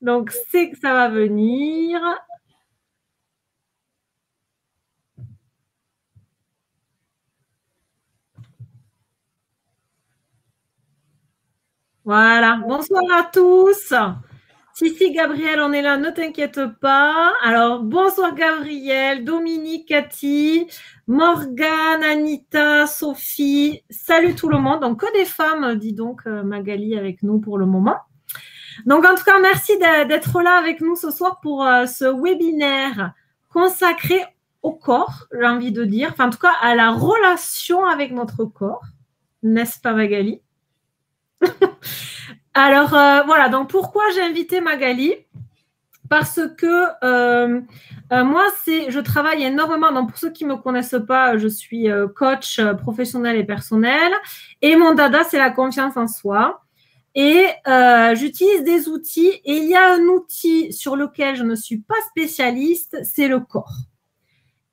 Donc, c'est que ça va venir. Voilà. Bonsoir à tous. Si, Gabriel, on est là, ne t'inquiète pas. Alors, bonsoir Gabriel, Dominique, Cathy, Morgane, Anita, Sophie. Salut tout le monde. Donc, que des femmes, dis donc, Magali, avec nous pour le moment. Donc, en tout cas, merci d'être là avec nous ce soir pour ce webinaire consacré au corps, j'ai envie de dire. Enfin, en tout cas, à la relation avec notre corps. N'est-ce pas, Magali? Alors, voilà. Donc, pourquoi j'ai invité Magali? Parce que moi, je travaille énormément. Donc, pour ceux qui ne me connaissent pas, je suis coach professionnel et personnel. Et mon dada, c'est la confiance en soi. Et j'utilise des outils. Et il y a un outil sur lequel je ne suis pas spécialiste, c'est le corps.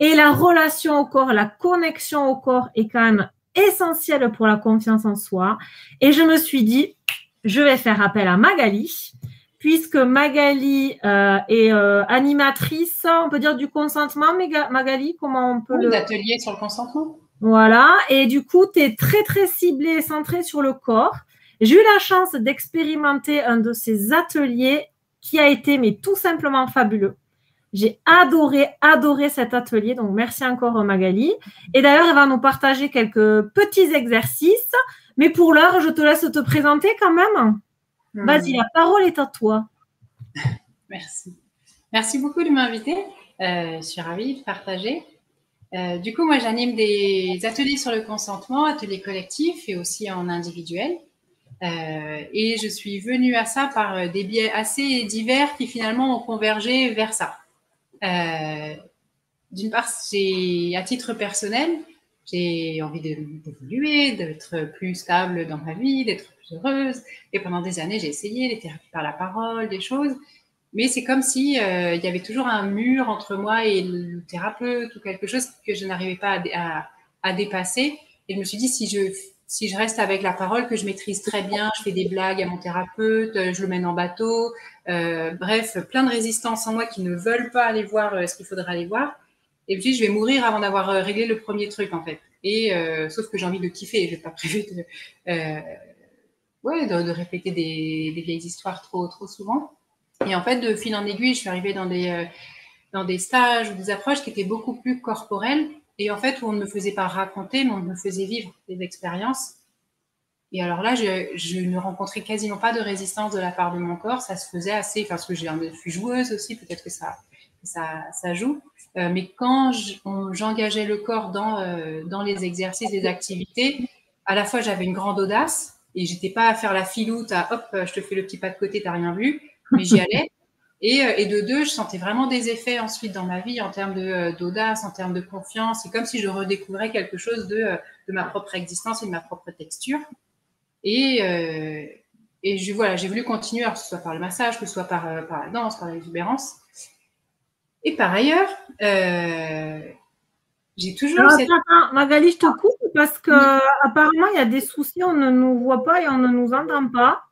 Et la relation au corps, la connexion au corps est quand même essentielle pour la confiance en soi. Et je me suis dit, je vais faire appel à Magali, puisque Magali est animatrice, on peut dire du consentement, Magali, comment on peut d'atelier sur le consentement. Voilà, et du coup, tu es très, très ciblée et centrée sur le corps. J'ai eu la chance d'expérimenter un de ces ateliers qui a été, mais tout simplement fabuleux. J'ai adoré cet atelier, donc merci encore Magali. Et d'ailleurs, elle va nous partager quelques petits exercices, mais pour l'heure, je te laisse te présenter quand même. Vas-y, la parole est à toi. Merci. Merci beaucoup de m'inviter. Je suis ravie de partager. Du coup, moi, j'anime des ateliers sur le consentement, ateliers collectifs et aussi en individuel. Et je suis venue à ça par des biais assez divers qui finalement ont convergé vers ça. D'une part, à titre personnel, j'ai envie d'évoluer, d'être plus stable dans ma vie, d'être plus heureuse. Et pendant des années, j'ai essayé les thérapies par la parole, des choses. Mais c'est comme si il y avait toujours un mur entre moi et le thérapeute ou quelque chose que je n'arrivais pas à dépasser. Et je me suis dit, si je reste avec la parole que je maîtrise très bien, je fais des blagues à mon thérapeute, je le mène en bateau, bref, plein de résistances en moi qui ne veulent pas aller voir ce qu'il faudrait aller voir. Et puis, je vais mourir avant d'avoir réglé le premier truc, en fait. Et sauf que j'ai envie de kiffer. Je n'ai pas prévu de répéter des vieilles histoires trop souvent. Et en fait, de fil en aiguille, je suis arrivée dans des stages ou des approches qui étaient beaucoup plus corporelles et en fait, où on ne me faisait pas raconter, mais on me faisait vivre des expériences. Et alors là, je ne rencontrais quasiment pas de résistance de la part de mon corps. Ça se faisait assez, parce que je suis joueuse aussi, peut-être que ça joue. Mais quand j'engageais le corps dans les exercices, les activités, à la fois j'avais une grande audace et j'étais pas à faire la filoute, à hop, je te fais le petit pas de côté, t'as rien vu, mais j'y allais. Et de deux, je sentais vraiment des effets ensuite dans ma vie en termes d'audace, en termes de confiance. C'est comme si je redécouvrais quelque chose de ma propre existence et de ma propre texture. Et j'ai voulu continuer, alors que ce soit par le massage, que ce soit par la danse, par l'exubérance. Et par ailleurs, j'ai toujours... Attends, Magali, je te coupe parce qu'apparemment, il y a des soucis, on ne nous voit pas et on ne nous entend pas.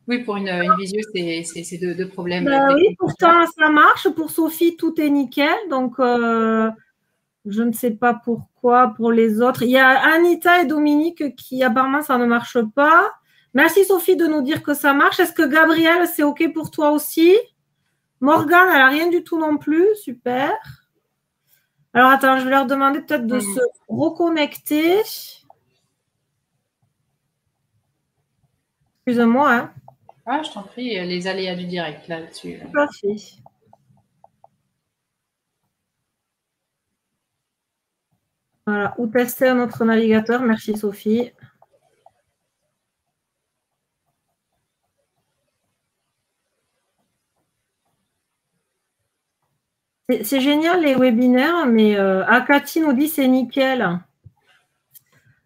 Oui, pour une visio, c'est deux problèmes. Oui, pourtant, ça marche. Pour Sophie, tout est nickel. Donc, je ne sais pas pourquoi pour les autres. Il y a Anita et Dominique qui, apparemment, ça ne marche pas. Merci, Sophie, de nous dire que ça marche. Est-ce que Gabriel, c'est OK pour toi aussi? Morgane, elle n'a rien du tout non plus. Super. Alors, attends, je vais leur demander peut-être de se reconnecter. Excuse-moi. Hein. Ah, je t'en prie, les aléas du direct là-dessus. Tout à fait. Voilà, ou tester un autre navigateur. Merci, Sophie. C'est génial les webinaires, mais Cathy nous dit c'est nickel.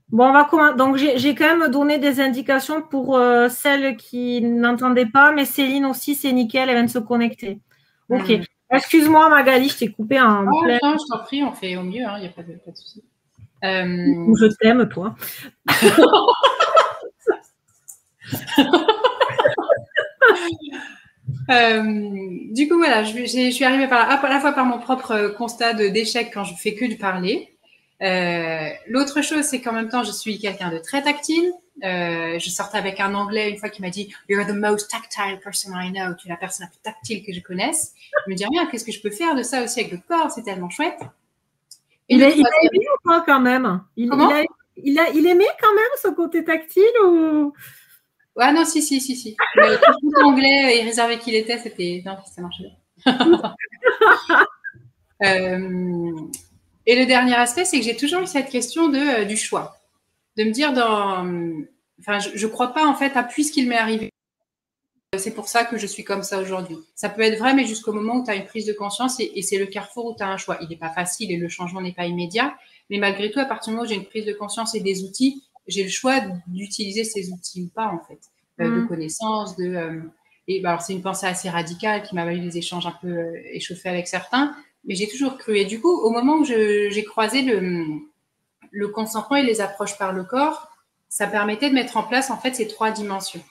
Bon, on va donc j'ai quand même donné des indications pour celles qui n'entendaient pas, mais Céline aussi, c'est nickel, elle vient de se connecter. Ok. Excuse-moi Magali, je t'ai coupé en plein. Non, je t'en prie, on fait au mieux, il n'y a pas de souci. Je t'aime, toi. Du coup, voilà, je suis arrivée à la fois par mon propre constat d'échec quand je fais que de parler. L'autre chose, c'est qu'en même temps, je suis quelqu'un de très tactile. Je sortais avec un Anglais une fois qui m'a dit « You're the most tactile person I know ». Tu es la personne la plus tactile que je connaisse. Je me dis « Rien, qu'est-ce que je peux faire de ça aussi avec le corps? C'est tellement chouette ». Il a aimé ou pas quand même? Il aimait quand même ce côté tactile ou... Ah non, si. Mais tout anglais et réservé qu'il était, non, ça marchait bien. Et le dernier aspect, c'est que j'ai toujours eu cette question du choix. De me dire enfin, je crois pas en fait à puisqu'il m'est arrivé. C'est pour ça que je suis comme ça aujourd'hui. Ça peut être vrai, mais jusqu'au moment où tu as une prise de conscience et c'est le carrefour où tu as un choix. Il n'est pas facile et le changement n'est pas immédiat. Mais malgré tout, à partir du moment où j'ai une prise de conscience et des outils, j'ai le choix d'utiliser ces outils ou pas, en fait. De connaissances, alors, c'est une pensée assez radicale qui m'a valu des échanges un peu échauffés avec certains. Mais j'ai toujours cru. Et du coup, au moment où j'ai croisé le consentement et les approches par le corps, ça permettait de mettre en place, en fait, ces 3 dimensions.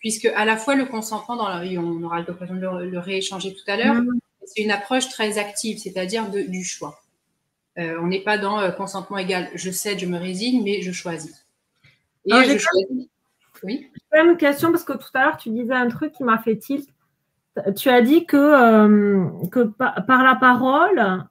Puisque à la fois le consentement, on aura l'occasion de le rééchanger tout à l'heure, c'est une approche très active, c'est-à-dire du choix. On n'est pas dans consentement égal, je cède, je me résigne, mais je choisis. Et je choisis. Oui. J'ai une question parce que tout à l'heure tu disais un truc qui m'a fait tilt. Tu as dit que par la parole,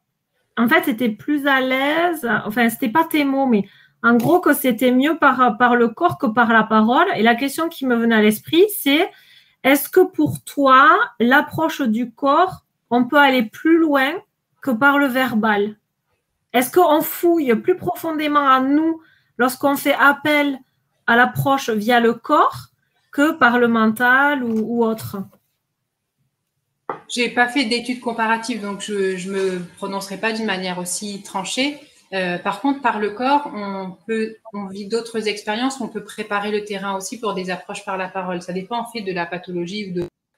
en fait, c'était plus à l'aise. Enfin, c'était pas tes mots, mais en gros que c'était mieux par le corps que par la parole. Et la question qui me venait à l'esprit, c'est est-ce que pour toi, l'approche du corps, on peut aller plus loin que par le verbal? Est-ce qu'on fouille plus profondément en nous lorsqu'on fait appel à l'approche via le corps que par le mental ou autre? J'ai pas fait d'études comparatives, donc je me prononcerai pas d'une manière aussi tranchée. Par contre, par le corps, on vit d'autres expériences, on peut préparer le terrain aussi pour des approches par la parole. Ça dépend en fait de la pathologie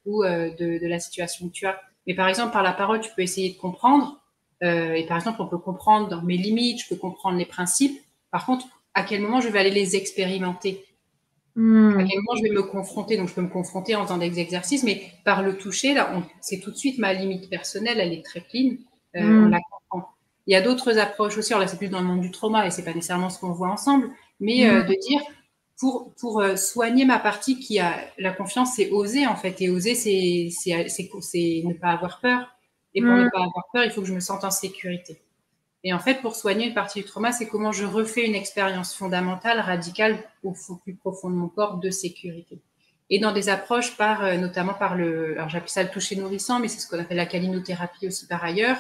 ou de la situation que tu as. Mais par exemple, par la parole, tu peux essayer de comprendre. Et par exemple, on peut comprendre dans mes limites, je peux comprendre les principes. Par contre, à quel moment je vais aller les expérimenter? À quel moment je vais me confronter? Donc, je peux me confronter en faisant des exercices, mais par le toucher, là, c'est tout de suite ma limite personnelle, elle est très clean. On la comprend. Il y a d'autres approches aussi. Alors là, c'est plus dans le monde du trauma et c'est pas nécessairement ce qu'on voit ensemble, mais de dire pour soigner ma partie qui a la confiance, c'est oser en fait. Et oser, c'est ne pas avoir peur. Et pour ne pas avoir peur, il faut que je me sente en sécurité. Et en fait, pour soigner une partie du trauma, c'est comment je refais une expérience fondamentale, radicale, au plus profond de mon corps, de sécurité. Et dans des approches notamment par alors j'appelle ça le toucher nourrissant, mais c'est ce qu'on appelle la calinothérapie aussi par ailleurs.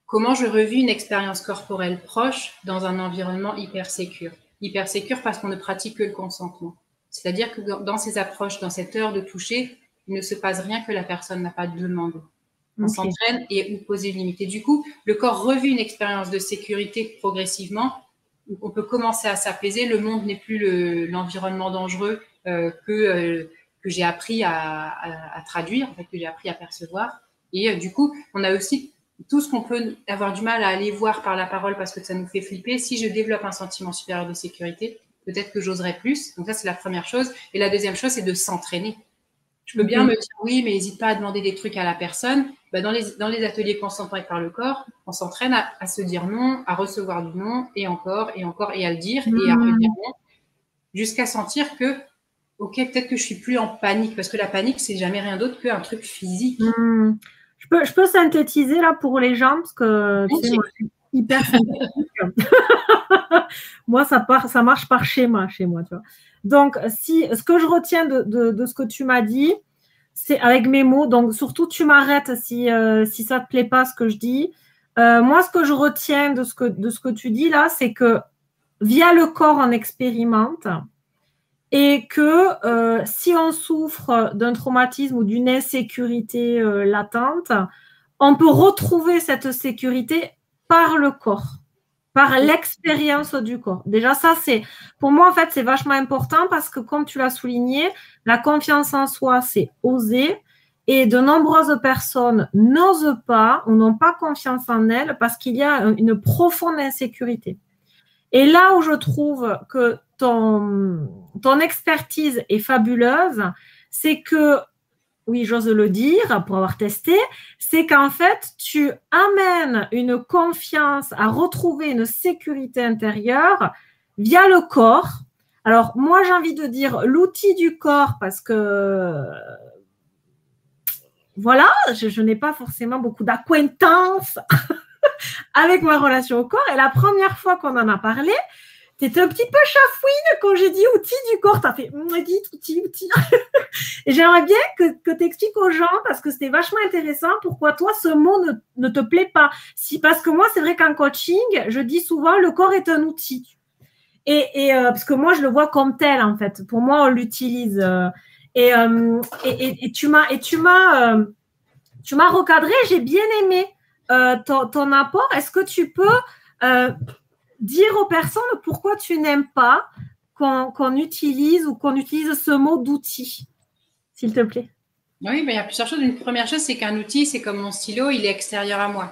Comment je revis une expérience corporelle proche dans un environnement hyper sécure. Hyper sécure parce qu'on ne pratique que le consentement. C'est-à-dire que dans ces approches, dans cette heure de toucher, il ne se passe rien que la personne n'a pas demandé. On s'entraîne et on pose une limite. Et du coup, le corps revit une expérience de sécurité progressivement. On peut commencer à s'apaiser. Le monde n'est plus l'environnement dangereux que j'ai appris à traduire, en fait, que j'ai appris à percevoir. Et du coup, on a aussi tout ce qu'on peut avoir du mal à aller voir par la parole parce que ça nous fait flipper. Si je développe un sentiment supérieur de sécurité, peut-être que j'oserai plus. Donc ça, c'est la première chose. Et la deuxième chose, c'est de s'entraîner. Je peux bien me dire oui, mais n'hésite pas à demander des trucs à la personne. Bah, dans les ateliers consentement et par le corps, on s'entraîne à se dire non, à recevoir du non, et encore, et à le dire, et à redire non, jusqu'à sentir que, ok, peut-être que je suis plus en panique, parce que la panique, c'est jamais rien d'autre qu'un truc physique. Je peux synthétiser là pour les gens, parce que tu sais, moi, je suis hyper synthétique. Moi, ça marche par schéma chez moi, tu vois. Donc, ce que je retiens de ce que tu m'as dit, c'est avec mes mots. Donc, surtout, tu m'arrêtes si ça ne te plaît pas ce que je dis. Moi, ce que je retiens de ce que tu dis là, c'est que via le corps, on expérimente et que si on souffre d'un traumatisme ou d'une insécurité latente, on peut retrouver cette sécurité par le corps, par l'expérience du corps. Déjà, ça, pour moi, en fait, c'est vachement important parce que, comme tu l'as souligné, la confiance en soi, c'est oser. Et de nombreuses personnes n'osent pas ou n'ont pas confiance en elles parce qu'il y a une profonde insécurité. Et là où je trouve que ton expertise est fabuleuse, c'est que, oui, j'ose le dire pour avoir testé, c'est qu'en fait, tu amènes une confiance à retrouver une sécurité intérieure via le corps. Alors, moi, j'ai envie de dire l'outil du corps parce que, voilà, je n'ai pas forcément beaucoup d'acquaintance avec ma relation au corps. Et la première fois qu'on en a parlé, tu étais un petit peu chafouine quand j'ai dit outil du corps. Tu as fait, dit outil. Et j'aimerais bien que tu expliques aux gens, parce que c'était vachement intéressant, pourquoi toi, ce mot ne te plaît pas. Parce que moi, c'est vrai qu'en coaching, je dis souvent, le corps est un outil. Parce que moi, je le vois comme tel, en fait. Pour moi, on l'utilise. Tu m'as recadré, j'ai bien aimé ton apport. Est-ce que tu peux dire aux personnes pourquoi tu n'aimes pas qu'on utilise ce mot d'outil, s'il te plaît? Oui, il y a plusieurs choses. Une première chose, c'est qu'un outil, c'est comme mon stylo, il est extérieur à moi.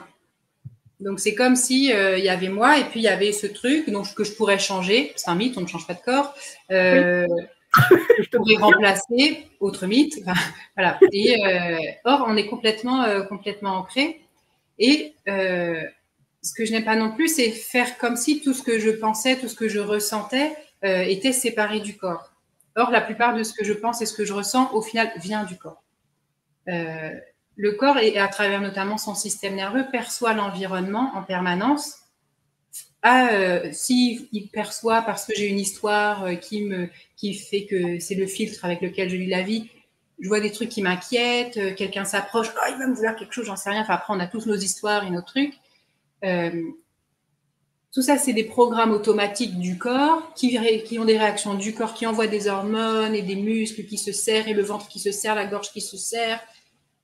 Donc, c'est comme si il y avait moi et puis il y avait ce truc donc, que je pourrais changer. C'est un mythe, on ne change pas de corps. Je pourrais remplacer, autre mythe. Enfin, voilà. Or, on est complètement ancré. Et ce que je n'aime pas non plus, c'est faire comme si tout ce que je pensais, tout ce que je ressentais était séparé du corps. Or, la plupart de ce que je pense et ce que je ressens, au final, vient du corps. Le corps, et à travers notamment son système nerveux, perçoit l'environnement en permanence. S'il perçoit, parce que j'ai une histoire qui fait que c'est le filtre avec lequel je lis la vie, je vois des trucs qui m'inquiètent, quelqu'un s'approche, oh, il va me vouloir quelque chose, j'en sais rien. Enfin, après, on a tous nos histoires et nos trucs. Tout ça, c'est des programmes automatiques du corps qui ont des réactions du corps, qui envoient des hormones et des muscles qui se serrent et le ventre qui se serre, la gorge qui se serre.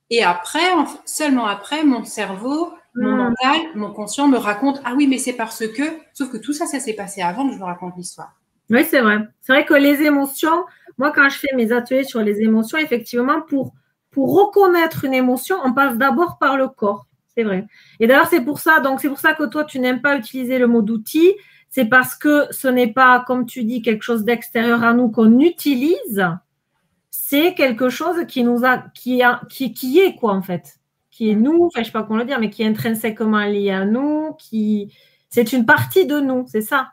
Et après, seulement après, mon cerveau, mon mental, mon conscient me raconte « Ah oui, mais c'est parce que… » Sauf que tout ça, ça s'est passé avant que je me raconte l'histoire. Oui, c'est vrai. C'est vrai que les émotions, moi, quand je fais mes ateliers sur les émotions, effectivement, pour reconnaître une émotion, on passe d'abord par le corps. C'est vrai. Et d'ailleurs, c'est pour ça que toi, tu n'aimes pas utiliser le mot d'outil. C'est parce que ce n'est pas, comme tu dis, quelque chose d'extérieur à nous qu'on utilise. C'est quelque chose qui est quoi, en fait. Qui est nous, enfin, je ne sais pas comment le dire, mais qui est intrinsèquement lié à nous, c'est une partie de nous, c'est ça.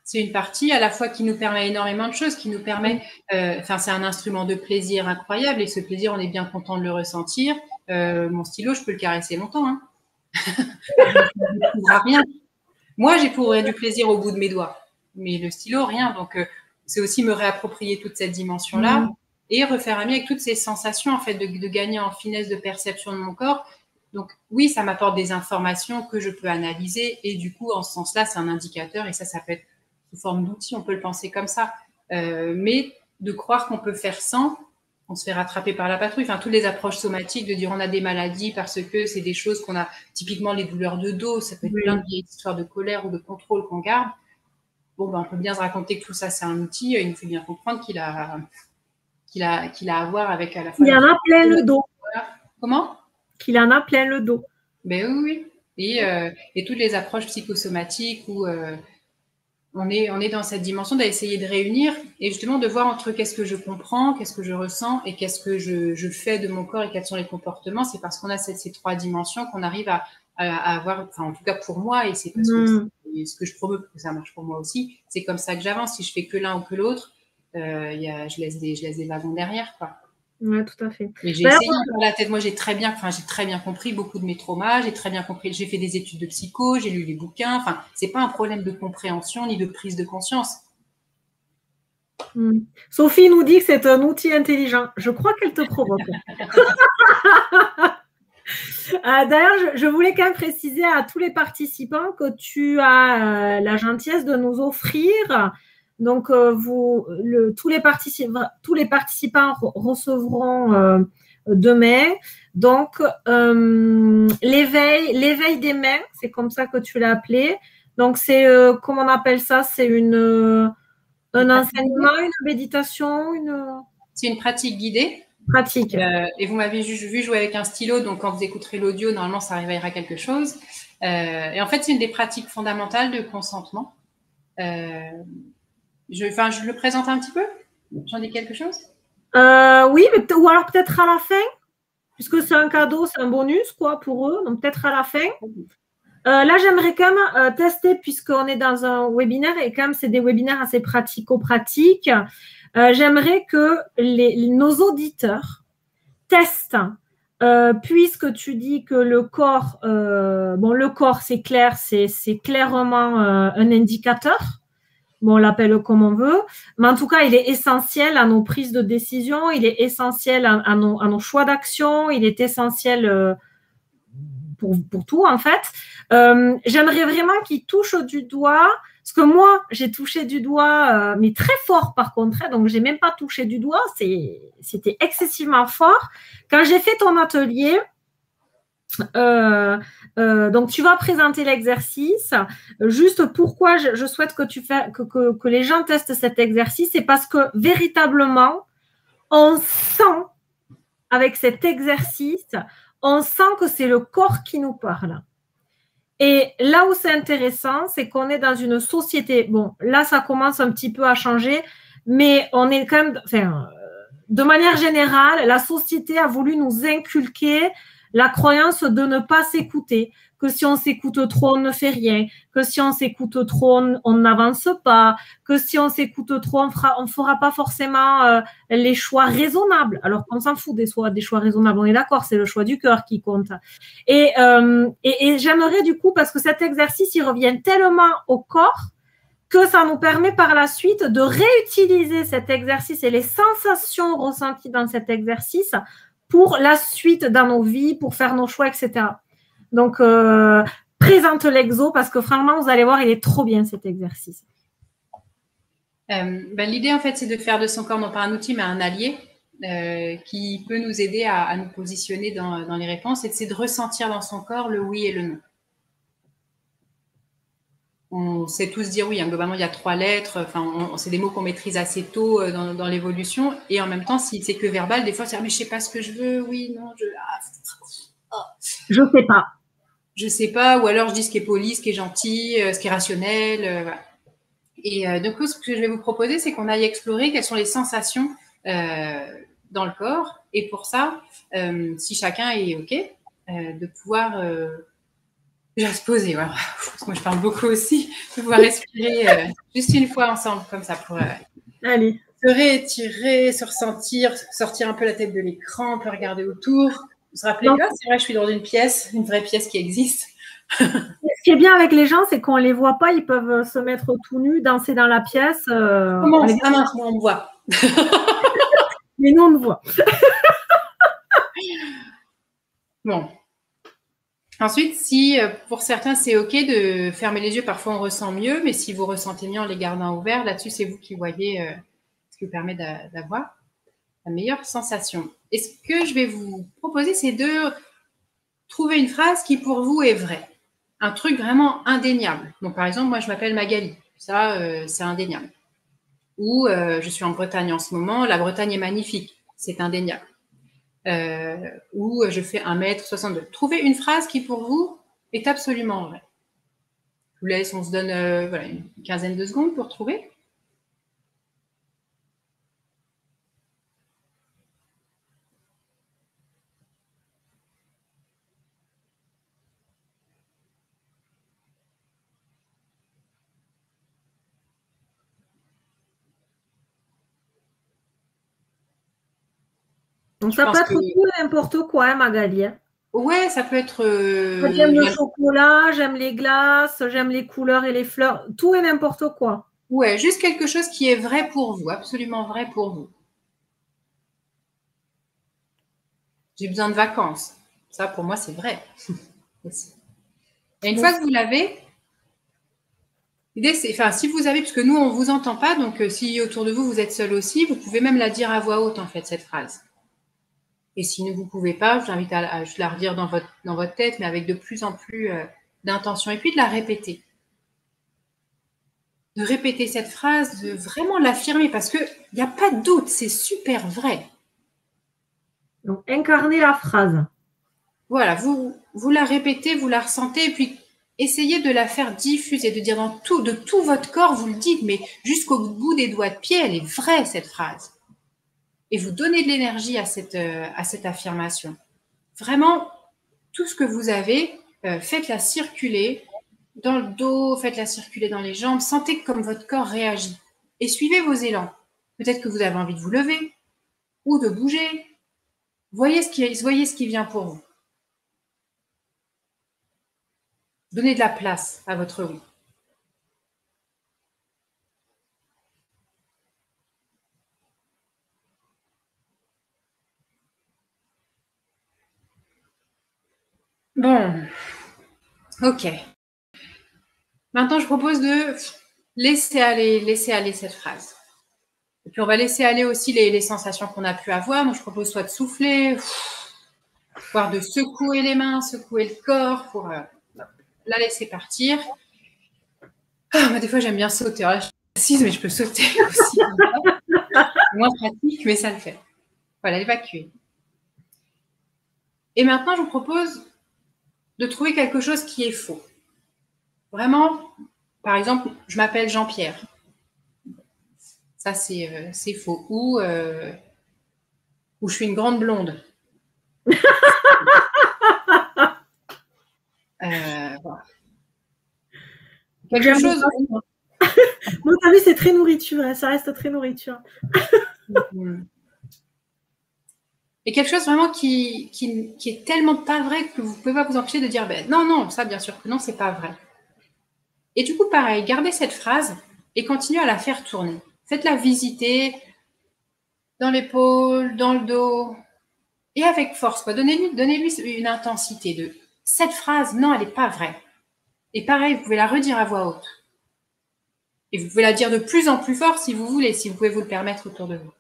C'est une partie à la fois qui nous permet énormément de choses, qui nous permet, c'est un instrument de plaisir incroyable et ce plaisir, on est bien content de le ressentir. Mon stylo, je peux le caresser longtemps. Hein. Rien. Moi, j'éprouverai du plaisir au bout de mes doigts, mais le stylo, rien. Donc, c'est aussi me réapproprier toute cette dimension-là et refaire ami avec toutes ces sensations, en fait, de gagner en finesse de perception de mon corps. Donc, oui, ça m'apporte des informations que je peux analyser et du coup, en ce sens-là, c'est un indicateur et ça peut être sous forme d'outil, on peut le penser comme ça. Mais de croire qu'on peut faire sans, on se fait rattraper par la patrouille. Enfin, toutes les approches somatiques de dire on a des maladies parce que c'est des choses qu'on a, typiquement les douleurs de dos, ça peut être plein de vieilles histoires de colère ou de contrôle qu'on garde. Bon, ben, on peut bien se raconter que tout ça, c'est un outil. Il nous fait bien comprendre qu'il a à voir avec à la fois… Il en a plein le dos. Comment? Qu'il en a plein le dos. Ben oui. Et toutes les approches psychosomatiques où on est dans cette dimension d'essayer de réunir et justement de voir entre qu'est-ce que je comprends, qu'est-ce que je ressens et qu'est-ce que je fais de mon corps et quels sont les comportements. C'est parce qu'on a ces trois dimensions qu'on arrive à avoir, enfin en tout cas pour moi, et c'est parce que c'est ce que je promeux, parce que ça marche pour moi aussi, c'est comme ça que j'avance. Si je fais que l'un ou que l'autre, je laisse des wagons derrière, quoi. Oui, tout à fait. Mais j'ai essayé par la tête. Moi, j'ai très bien compris beaucoup de mes traumas. J'ai très bien compris. J'ai fait des études de psycho. J'ai lu les bouquins. Enfin, c'est pas un problème de compréhension ni de prise de conscience. Sophie nous dit que c'est un outil intelligent. Je crois qu'elle te provoque. D'ailleurs, je voulais quand même préciser à tous les participants que tu as la gentillesse de nous offrir. Donc, tous les participants recevront demain. Donc, l'éveil des mains, c'est comme ça que tu l'as appelé. Donc, c'est, comment on appelle ça? C'est un enseignement, une méditation, C'est une pratique guidée. Pratique. Et vous m'avez vu jouer avec un stylo, donc quand vous écouterez l'audio, normalement, ça réveillera quelque chose. Et en fait, c'est une des pratiques fondamentales de consentement. Je le présente un petit peu? J'en dis quelque chose? Oui, ou alors peut-être à la fin, puisque c'est un cadeau, c'est un bonus quoi pour eux, donc peut-être à la fin. Là, j'aimerais quand même tester, puisqu'on est dans un webinaire et quand même c'est des webinaires assez pratico-pratiques. J'aimerais que nos auditeurs testent, puisque tu dis que le corps, le corps c'est clair, c'est clairement un indicateur. Bon, on l'appelle comme on veut, mais en tout cas, il est essentiel à nos prises de décision, il est essentiel à nos choix d'action, il est essentiel pour tout en fait. J'aimerais vraiment qu'il touche du doigt, parce que moi, j'ai touché du doigt, mais très fort par contre, donc j'ai même pas touché du doigt, c'était excessivement fort. Quand j'ai fait ton atelier, donc tu vas présenter l'exercice. Juste pourquoi je souhaite que les gens testent cet exercice, c'est parce que véritablement, on sent avec cet exercice, on sent que c'est le corps qui nous parle. Et là où c'est intéressant, c'est qu'on est dans une société. Bon, là, ça commence un petit peu à changer, mais on est quand même, de manière générale, la société a voulu nous inculquer la croyance de ne pas s'écouter, que si on s'écoute trop, on ne fait rien, que si on s'écoute trop, on n'avance pas, que si on s'écoute trop, on fera pas forcément les choix raisonnables. Alors qu'on s'en fout des choix raisonnables, on est d'accord, c'est le choix du cœur qui compte. Et j'aimerais du coup, parce que cet exercice, il revient tellement au corps, que ça nous permet par la suite de réutiliser cet exercice et les sensations ressenties dans cet exercice pour la suite dans nos vies, pour faire nos choix, etc. Donc, présente l'exo parce que franchement, vous allez voir, il est trop bien cet exercice. L'idée, en fait, c'est de faire de son corps non pas un outil, mais un allié qui peut nous aider à nous positionner dans les réponses, et c'est de ressentir dans son corps le oui et le non. On sait tous dire oui, hein, globalement, il y a 3 lettres, c'est des mots qu'on maîtrise assez tôt dans l'évolution, et en même temps, si c'est que verbal, des fois, c'est « mais je sais pas ce que je veux, oui, non, je sais pas. Je sais pas, ou alors je dis ce qui est poli, ce qui est gentil, ce qui est rationnel, voilà. » Et du coup, ce que je vais vous proposer, c'est qu'on aille explorer quelles sont les sensations dans le corps, et pour ça, si chacun est OK, de pouvoir... déjà se poser, voilà. Moi je parle beaucoup aussi, de pouvoir respirer juste une fois ensemble, comme ça, pour Allez. Se réétirer, se ressentir, sortir un peu la tête de l'écran, puis regarder autour, se rappeler que c'est vrai, je suis dans une pièce, une vraie pièce qui existe. Ce qui est bien avec les gens, c'est qu'on ne les voit pas, ils peuvent se mettre tout nus, danser dans la pièce. Comment ça marche, on me voit. Mais nous, on me voit. Bon. Ensuite, si pour certains, c'est OK de fermer les yeux, parfois on ressent mieux, mais si vous ressentez mieux en les gardant ouverts, là-dessus, c'est vous qui voyez ce qui vous permet d'avoir la meilleure sensation. Et ce que je vais vous proposer, c'est de trouver une phrase qui pour vous est vraie. Un truc vraiment indéniable. Donc, par exemple, moi, je m'appelle Magali. Ça, c'est indéniable. Ou je suis en Bretagne en ce moment. La Bretagne est magnifique. C'est indéniable. Ou je fais 1m62. Trouvez une phrase qui, pour vous, est absolument vraie. Je vous laisse, on se donne voilà, une quinzaine de secondes pour trouver. Donc, ça peut être tout et n'importe quoi, hein, Magali. Ouais, ça peut être... j'aime le chocolat, j'aime les glaces, j'aime les couleurs et les fleurs, tout et n'importe quoi. Ouais, juste quelque chose qui est vrai pour vous, absolument vrai pour vous. J'ai besoin de vacances. Ça, pour moi, c'est vrai. Et une fois que vous l'avez, l'idée, c'est, si vous avez, puisque nous, on ne vous entend pas, donc si autour de vous, vous êtes seul aussi, vous pouvez même la dire à voix haute, en fait, cette phrase. Et si vous ne pouvez pas, je vous invite à la redire dans votre tête, mais avec de plus en plus d'intention. Et puis de la répéter. De répéter cette phrase, de vraiment l'affirmer, parce qu'il n'y a pas de doute, c'est super vrai. Donc, incarner la phrase. Voilà, vous la répétez, vous la ressentez, et puis essayez de la faire diffuser, de dire de tout votre corps, vous le dites, mais jusqu'au bout des doigts de pied, elle est vraie, cette phrase. et vous donnez de l'énergie à cette affirmation. Vraiment, tout ce que vous avez, faites-la circuler dans le dos, faites-la circuler dans les jambes, sentez comme votre corps réagit et suivez vos élans. Peut-être que vous avez envie de vous lever ou de bouger. Voyez ce qui vient pour vous. Donnez de la place à votre oui. Bon, ok. Maintenant, je propose de laisser aller cette phrase. Et puis, on va laisser aller aussi les sensations qu'on a pu avoir. Donc, je propose soit de souffler, voire de secouer les mains, secouer le corps pour la laisser partir. Des fois, j'aime bien sauter. Alors là, je suis assise, mais je peux sauter aussi. C'est moins pratique, mais ça le fait. Voilà, évacuer. Et maintenant, je vous propose de trouver quelque chose qui est faux. Vraiment, par exemple, je m'appelle Jean-Pierre. Ça, c'est faux. Ou je suis une grande blonde. Voilà. Quelque chose. Bon, t'as vu, c'est très nourriture, hein, ça reste très nourriture. Et quelque chose vraiment qui est tellement pas vrai que vous ne pouvez pas vous empêcher de dire non, ça bien sûr que non, c'est pas vrai. Et du coup, pareil, gardez cette phrase et continuez à la faire tourner. Faites-la visiter dans l'épaule, dans le dos, et avec force. Donnez-lui une intensité de cette phrase, non, elle n'est pas vraie. Et pareil, vous pouvez la redire à voix haute. Et vous pouvez la dire de plus en plus fort si vous voulez, si vous pouvez vous le permettre autour de vous.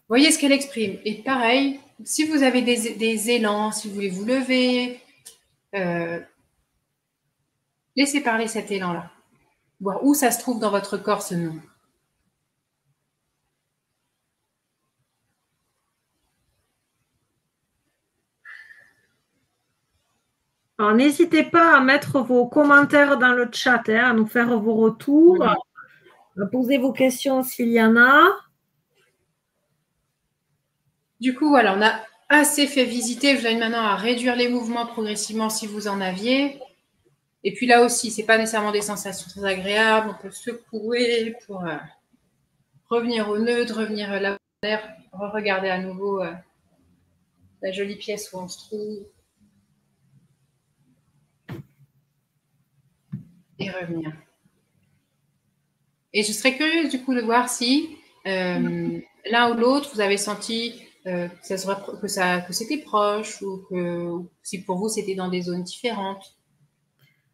Voyez ce qu'elle exprime. Et pareil, si vous avez des élans, si vous voulez vous lever, laissez parler cet élan-là. Voir où ça se trouve dans votre corps, ce nom. Alors, n'hésitez pas à mettre vos commentaires dans le chat, hein, à nous faire vos retours, à poser vos questions s'il y en a. Du coup, voilà, on a assez fait visiter. Je vous invite maintenant à réduire les mouvements progressivement si vous en aviez. Et puis là aussi, ce n'est pas nécessairement des sensations très agréables. On peut secouer pour revenir au neutre, revenir là où on est, regarder à nouveau la jolie pièce où on se trouve. Et revenir. Et je serais curieuse du coup de voir si l'un ou l'autre, vous avez senti que c'était proche ou que si pour vous, c'était dans des zones différentes.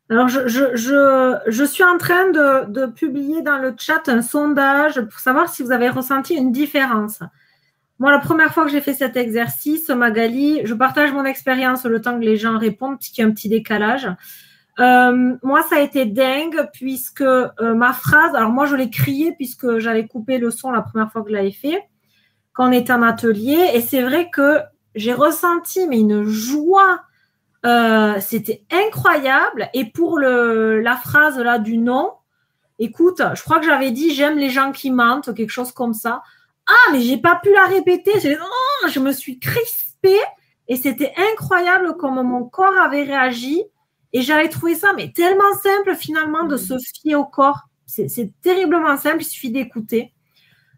Alors, je suis en train de publier dans le chat un sondage pour savoir si vous avez ressenti une différence. Moi, la première fois que j'ai fait cet exercice, Magali, je partage mon expérience le temps que les gens répondent, puisqu'il y a un petit décalage. Moi, ça a été dingue puisque ma phrase, alors moi, je l'ai criée puisque j'avais coupé le son la première fois que je l'avais fait, quand on était en atelier. Et c'est vrai que j'ai ressenti mais une joie. C'était incroyable. Et pour la phrase là du non, écoute, je crois que j'avais dit j'aime les gens qui mentent, quelque chose comme ça. Ah, mais j'ai pas pu la répéter. Je me suis crispée et c'était incroyable comment mon corps avait réagi. Et j'avais trouvé ça mais tellement simple finalement de se fier au corps. C'est terriblement simple, il suffit d'écouter.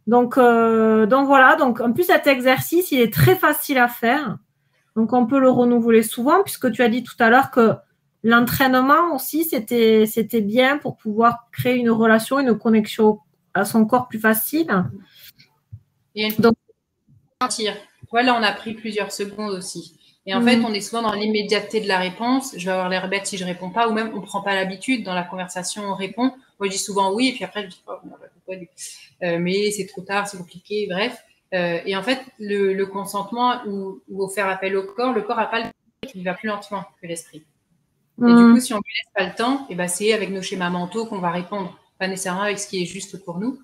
Donc voilà. Donc en plus cet exercice, il est très facile à faire. Donc on peut le renouveler souvent puisque tu as dit tout à l'heure que l'entraînement aussi c'était bien pour pouvoir créer une relation, une connexion à son corps plus facile. Et donc voilà, on a pris plusieurs secondes aussi. Et en fait, on est souvent dans l'immédiateté de la réponse. Je vais avoir l'air bête si je ne réponds pas, ou même on ne prend pas l'habitude. Dans la conversation, on répond. Moi, je dis souvent oui, et puis après, je dis mais c'est trop tard, c'est compliqué, bref. Et en fait, le consentement ou faire appel au corps, le corps n'a pas le temps, il va plus lentement que l'esprit. Et du coup, si on ne lui laisse pas le temps, c'est avec nos schémas mentaux qu'on va répondre, pas nécessairement avec ce qui est juste pour nous.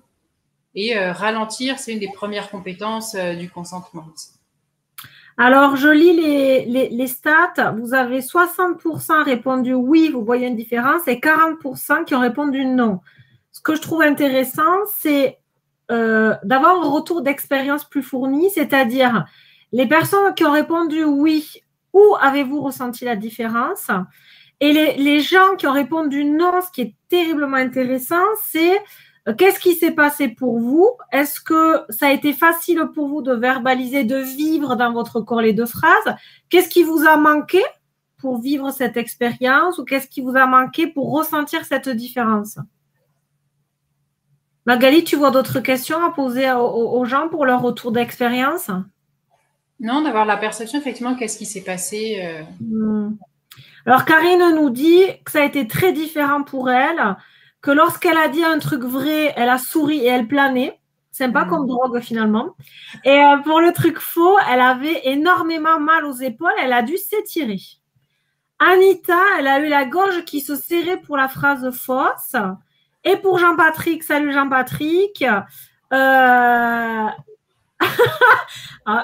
Et ralentir, c'est une des premières compétences du consentement aussi. Alors, je lis les stats. Vous avez 60% répondu oui, vous voyez une différence, et 40% qui ont répondu non. Ce que je trouve intéressant, c'est d'avoir un retour d'expérience plus fourni, c'est-à-dire les personnes qui ont répondu oui, où avez-vous ressenti la différence? Et les gens qui ont répondu non, ce qui est terriblement intéressant, c'est qu'est-ce qui s'est passé pour vous? Est-ce que ça a été facile pour vous de verbaliser, de vivre dans votre corps les deux phrases? Qu'est-ce qui vous a manqué pour vivre cette expérience ou qu'est-ce qui vous a manqué pour ressentir cette différence? Magali, tu vois d'autres questions à poser aux gens pour leur retour d'expérience? Non, d'avoir la perception, effectivement, qu'est-ce qui s'est passé. Alors, Karine nous dit que ça a été très différent pour elle, que lorsqu'elle a dit un truc vrai, elle a souri et elle planait. Sympa comme drogue, finalement. Et pour le truc faux, elle avait énormément mal aux épaules, elle a dû s'étirer. Anita, elle a eu la gorge qui se serrait pour la phrase fausse. Et pour Jean-Patrick, salut Jean-Patrick.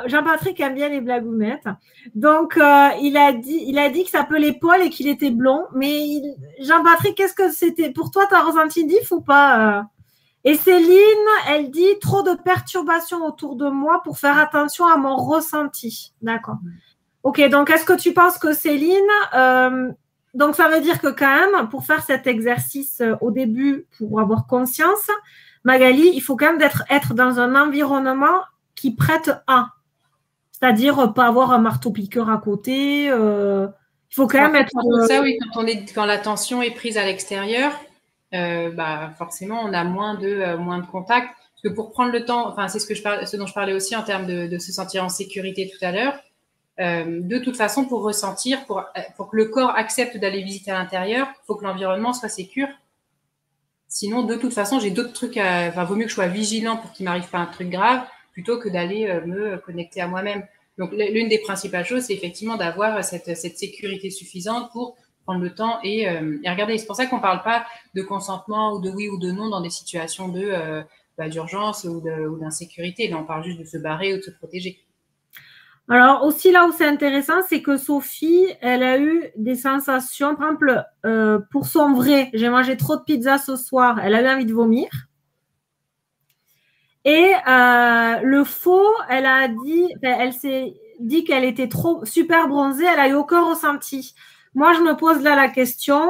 Jean-Patrick aime bien les blagounettes. Donc, il a dit que ça peut l'épaule et qu'il était blond. Mais Jean-Patrick, qu'est-ce que c'était? Pour toi, tu as ressenti une diff ou pas? Et Céline, elle dit trop de perturbations autour de moi pour faire attention à mon ressenti. D'accord. Ok, donc est-ce que tu penses que Céline, donc ça veut dire que quand même, pour faire cet exercice au début, pour avoir conscience, Magali, il faut quand même être dans un environnement qui prête à. C'est-à-dire pas avoir un marteau-piqueur à côté. Il faut quand même être… Ça, oui, quand la tension est prise à l'extérieur, forcément, on a moins de contact. Parce que pour prendre le temps, enfin, c'est ce dont je parlais aussi en termes de se sentir en sécurité tout à l'heure. De toute façon, pour ressentir, pour que le corps accepte d'aller visiter à l'intérieur, il faut que l'environnement soit sécure. Sinon, de toute façon, j'ai d'autres trucs vaut mieux que je sois vigilant pour qu'il m'arrive pas un truc grave, plutôt que d'aller me connecter à moi-même. Donc, l'une des principales choses, c'est effectivement d'avoir cette sécurité suffisante pour prendre le temps et regarder. C'est pour ça qu'on parle pas de consentement ou de oui ou de non dans des situations d'urgence ou d'insécurité. Là, on parle juste de se barrer ou de se protéger. Alors, aussi, là où c'est intéressant, c'est que Sophie, elle a eu des sensations. Par exemple, pour son vrai, j'ai mangé trop de pizza ce soir, elle a eu envie de vomir. Et le faux, elle s'est dit qu'elle était super bronzée, elle a eu aucun ressenti. Moi, je me pose là la question,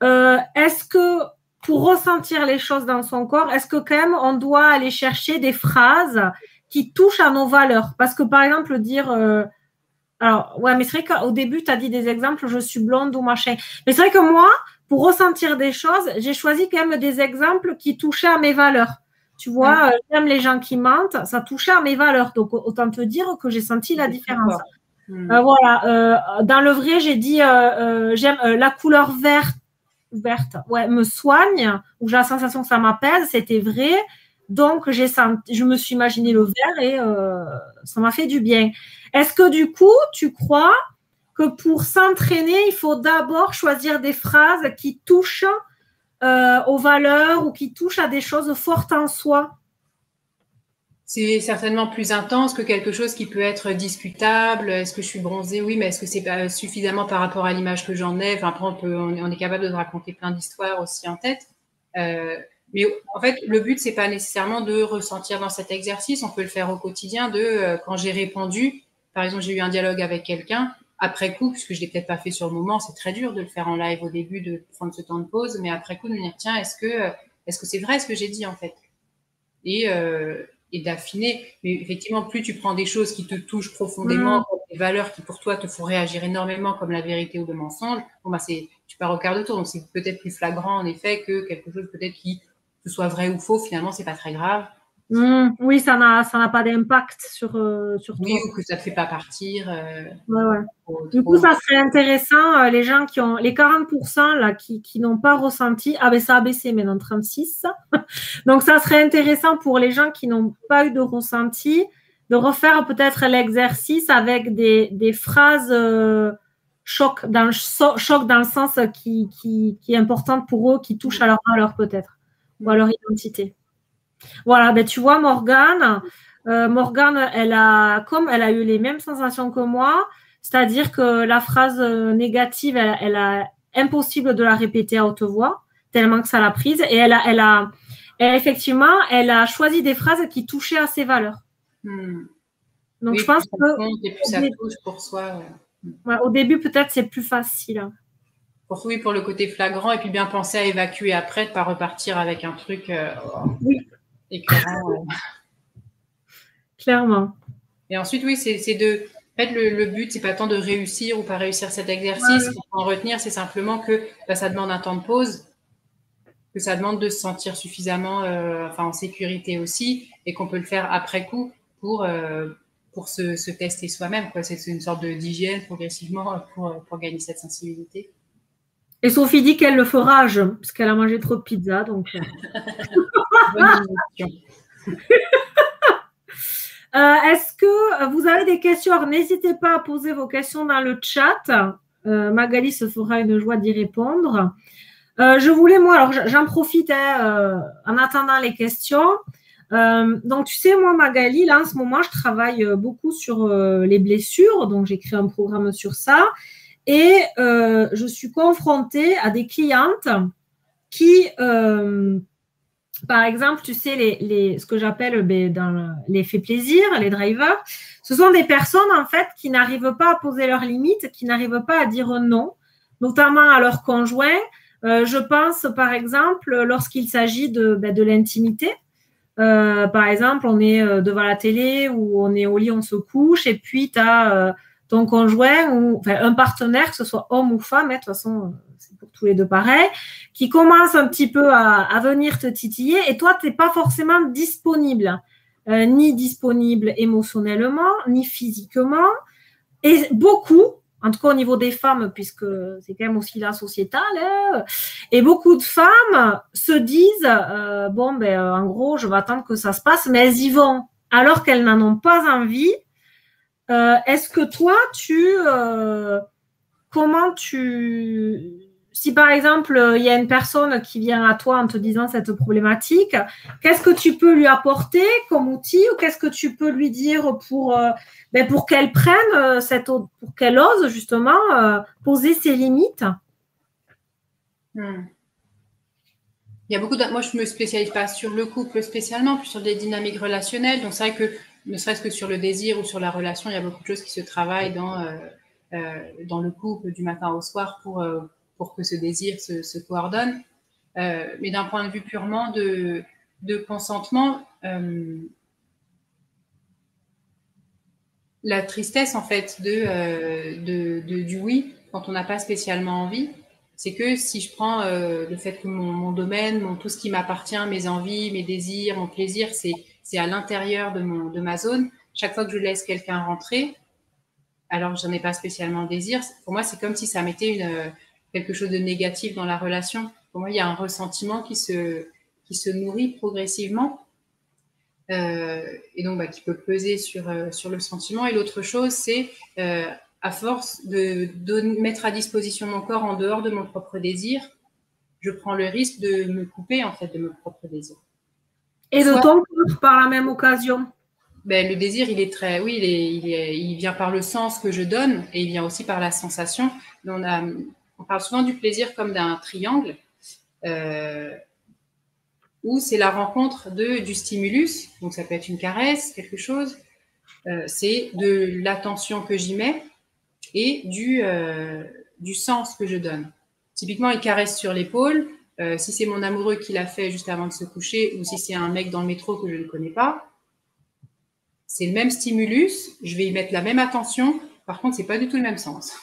est-ce que pour ressentir les choses dans son corps, est-ce que quand même on doit aller chercher des phrases qui touchent à nos valeurs? Parce que par exemple, dire… alors, ouais, mais c'est vrai qu'au début, tu as dit des exemples, je suis blonde ou machin. Mais c'est vrai que moi, pour ressentir des choses, j'ai choisi quand même des exemples qui touchaient à mes valeurs. Tu vois, j'aime les gens qui mentent, ça touchait à mes valeurs. Donc, autant te dire que j'ai senti la différence. Voilà. Dans le vrai, j'ai dit, j'aime la couleur verte, ouais, me soigne, ou j'ai la sensation que ça m'apaise, c'était vrai. Donc, je me suis imaginé le vert et ça m'a fait du bien. Est-ce que du coup, tu crois que pour s'entraîner, il faut d'abord choisir des phrases qui touchent aux valeurs ou qui touchent à des choses fortes en soi? C'est certainement plus intense que quelque chose qui peut être discutable. Est-ce que je suis bronzée? Oui, mais est-ce que c'est pas suffisamment par rapport à l'image que j'en ai? Enfin, après, on est capable de raconter plein d'histoires aussi en tête. Mais en fait, le but, c'est pas nécessairement de ressentir dans cet exercice. On peut le faire au quotidien quand j'ai répondu. Par exemple, j'ai eu un dialogue avec quelqu'un. Après coup, puisque je l'ai peut-être pas fait sur le moment, c'est très dur de le faire en live au début, de prendre ce temps de pause. Mais après coup, de me dire, tiens, est-ce que c'est vrai ce que j'ai dit, en fait? Et d'affiner. Mais effectivement, plus tu prends des choses qui te touchent profondément, des valeurs qui pour toi te font réagir énormément, comme la vérité ou le mensonge, tu pars au quart de tour. Donc c'est peut-être plus flagrant en effet que quelque chose peut-être qui, que ce soit vrai ou faux, finalement c'est pas très grave. Oui, ça n'a pas d'impact sur toi. Oui, ou que ça te fait pas partir. Ouais. Du coup, ça serait intéressant, les gens qui ont les 40% là, qui n'ont pas ressenti, ça a baissé maintenant 36. Donc, ça serait intéressant pour les gens qui n'ont pas eu de ressenti de refaire peut-être l'exercice avec des phrases choc dans le sens qui est importante pour eux, qui touche à leur valeur peut-être, ou à leur identité. Voilà, tu vois, Morgane, comme elle a eu les mêmes sensations que moi, c'est-à-dire que la phrase négative, elle a impossible de la répéter à haute voix, tellement que ça l'a prise. Et elle Et effectivement, elle a choisi des phrases qui touchaient à ses valeurs. Donc, oui, je pense que et plus ça touche pour soi. Ouais, au début, peut-être, c'est plus facile. Oui, pour le côté flagrant, et puis bien penser à évacuer après, de ne pas repartir avec un truc éclairant. Clairement. Et ensuite, oui, c'est de. En fait, le but, c'est pas tant de réussir ou pas réussir cet exercice. Ce qu'il faut en retenir, c'est simplement que ça demande un temps de pause, que ça demande de se sentir suffisamment en sécurité aussi, et qu'on peut le faire après coup pour se tester soi-même. C'est une sorte d'hygiène progressivement pour gagner cette sensibilité. Et Sophie dit qu'elle le fera à jeun, parce qu'elle a mangé trop de pizza. Donc... Est-ce que vous avez des questions? Alors, n'hésitez pas à poser vos questions dans le chat. Magali se fera une joie d'y répondre. Je voulais, moi, alors j'en profite en attendant les questions. Donc, tu sais, moi, Magali, là, en ce moment, je travaille beaucoup sur les blessures. Donc, j'ai créé un programme sur ça. Et je suis confrontée à des clientes qui, par exemple, tu sais, ce que j'appelle dans les faits plaisir, les drivers, ce sont des personnes, en fait, qui n'arrivent pas à poser leurs limites, qui n'arrivent pas à dire non, notamment à leur conjoint. Je pense, par exemple, lorsqu'il s'agit de l'intimité. Par exemple, on est devant la télé ou on est au lit, on se couche, et puis tu as ton conjoint ou un partenaire, que ce soit homme ou femme, de toute façon, c'est pour tous les deux pareil, qui commence un petit peu à venir te titiller, et toi, tu n'es pas forcément disponible, ni disponible émotionnellement, ni physiquement, et beaucoup, en tout cas au niveau des femmes, puisque c'est quand même aussi la sociétale, et beaucoup de femmes se disent en gros, je vais attendre que ça se passe, mais elles y vont, alors qu'elles n'en ont pas envie. Est-ce que toi, si par exemple, il y a une personne qui vient à toi en te disant cette problématique, qu'est-ce que tu peux lui apporter comme outil, ou qu'est-ce que tu peux lui dire pour qu'elle prenne pour qu'elle ose justement poser ses limites? Il y a beaucoup moi, je ne me spécialise pas sur le couple spécialement, plus sur des dynamiques relationnelles. Donc, c'est vrai que, ne serait-ce que sur le désir ou sur la relation, il y a beaucoup de choses qui se travaillent dans le couple du matin au soir pour que ce désir se coordonne. Mais d'un point de vue purement de consentement, la tristesse, en fait, du oui, quand on n'a pas spécialement envie, c'est que si je prends le fait que mon domaine, tout ce qui m'appartient, mes envies, mes désirs, mon plaisir, c'est à l'intérieur de ma zone, chaque fois que je laisse quelqu'un rentrer, alors que je n'en ai pas spécialement le désir, pour moi, c'est comme si ça mettait quelque chose de négatif dans la relation. Pour moi, il y a un ressentiment qui se nourrit progressivement et donc qui peut peser sur le sentiment. Et l'autre chose, c'est à force de mettre à disposition mon corps en dehors de mon propre désir, je prends le risque de me couper en fait de mon propre désir. Et de ton corps par la même occasion. Le désir, il est très, oui, il vient par le sens que je donne et il vient aussi par la sensation. On parle souvent du plaisir comme d'un triangle où c'est la rencontre du stimulus, donc ça peut être une caresse, quelque chose, c'est de l'attention que j'y mets et du sens que je donne. Typiquement, une caresse sur l'épaule, si c'est mon amoureux qui l'a fait juste avant de se coucher ou si c'est un mec dans le métro que je ne connais pas, c'est le même stimulus, je vais y mettre la même attention, par contre, c'est pas du tout le même sens.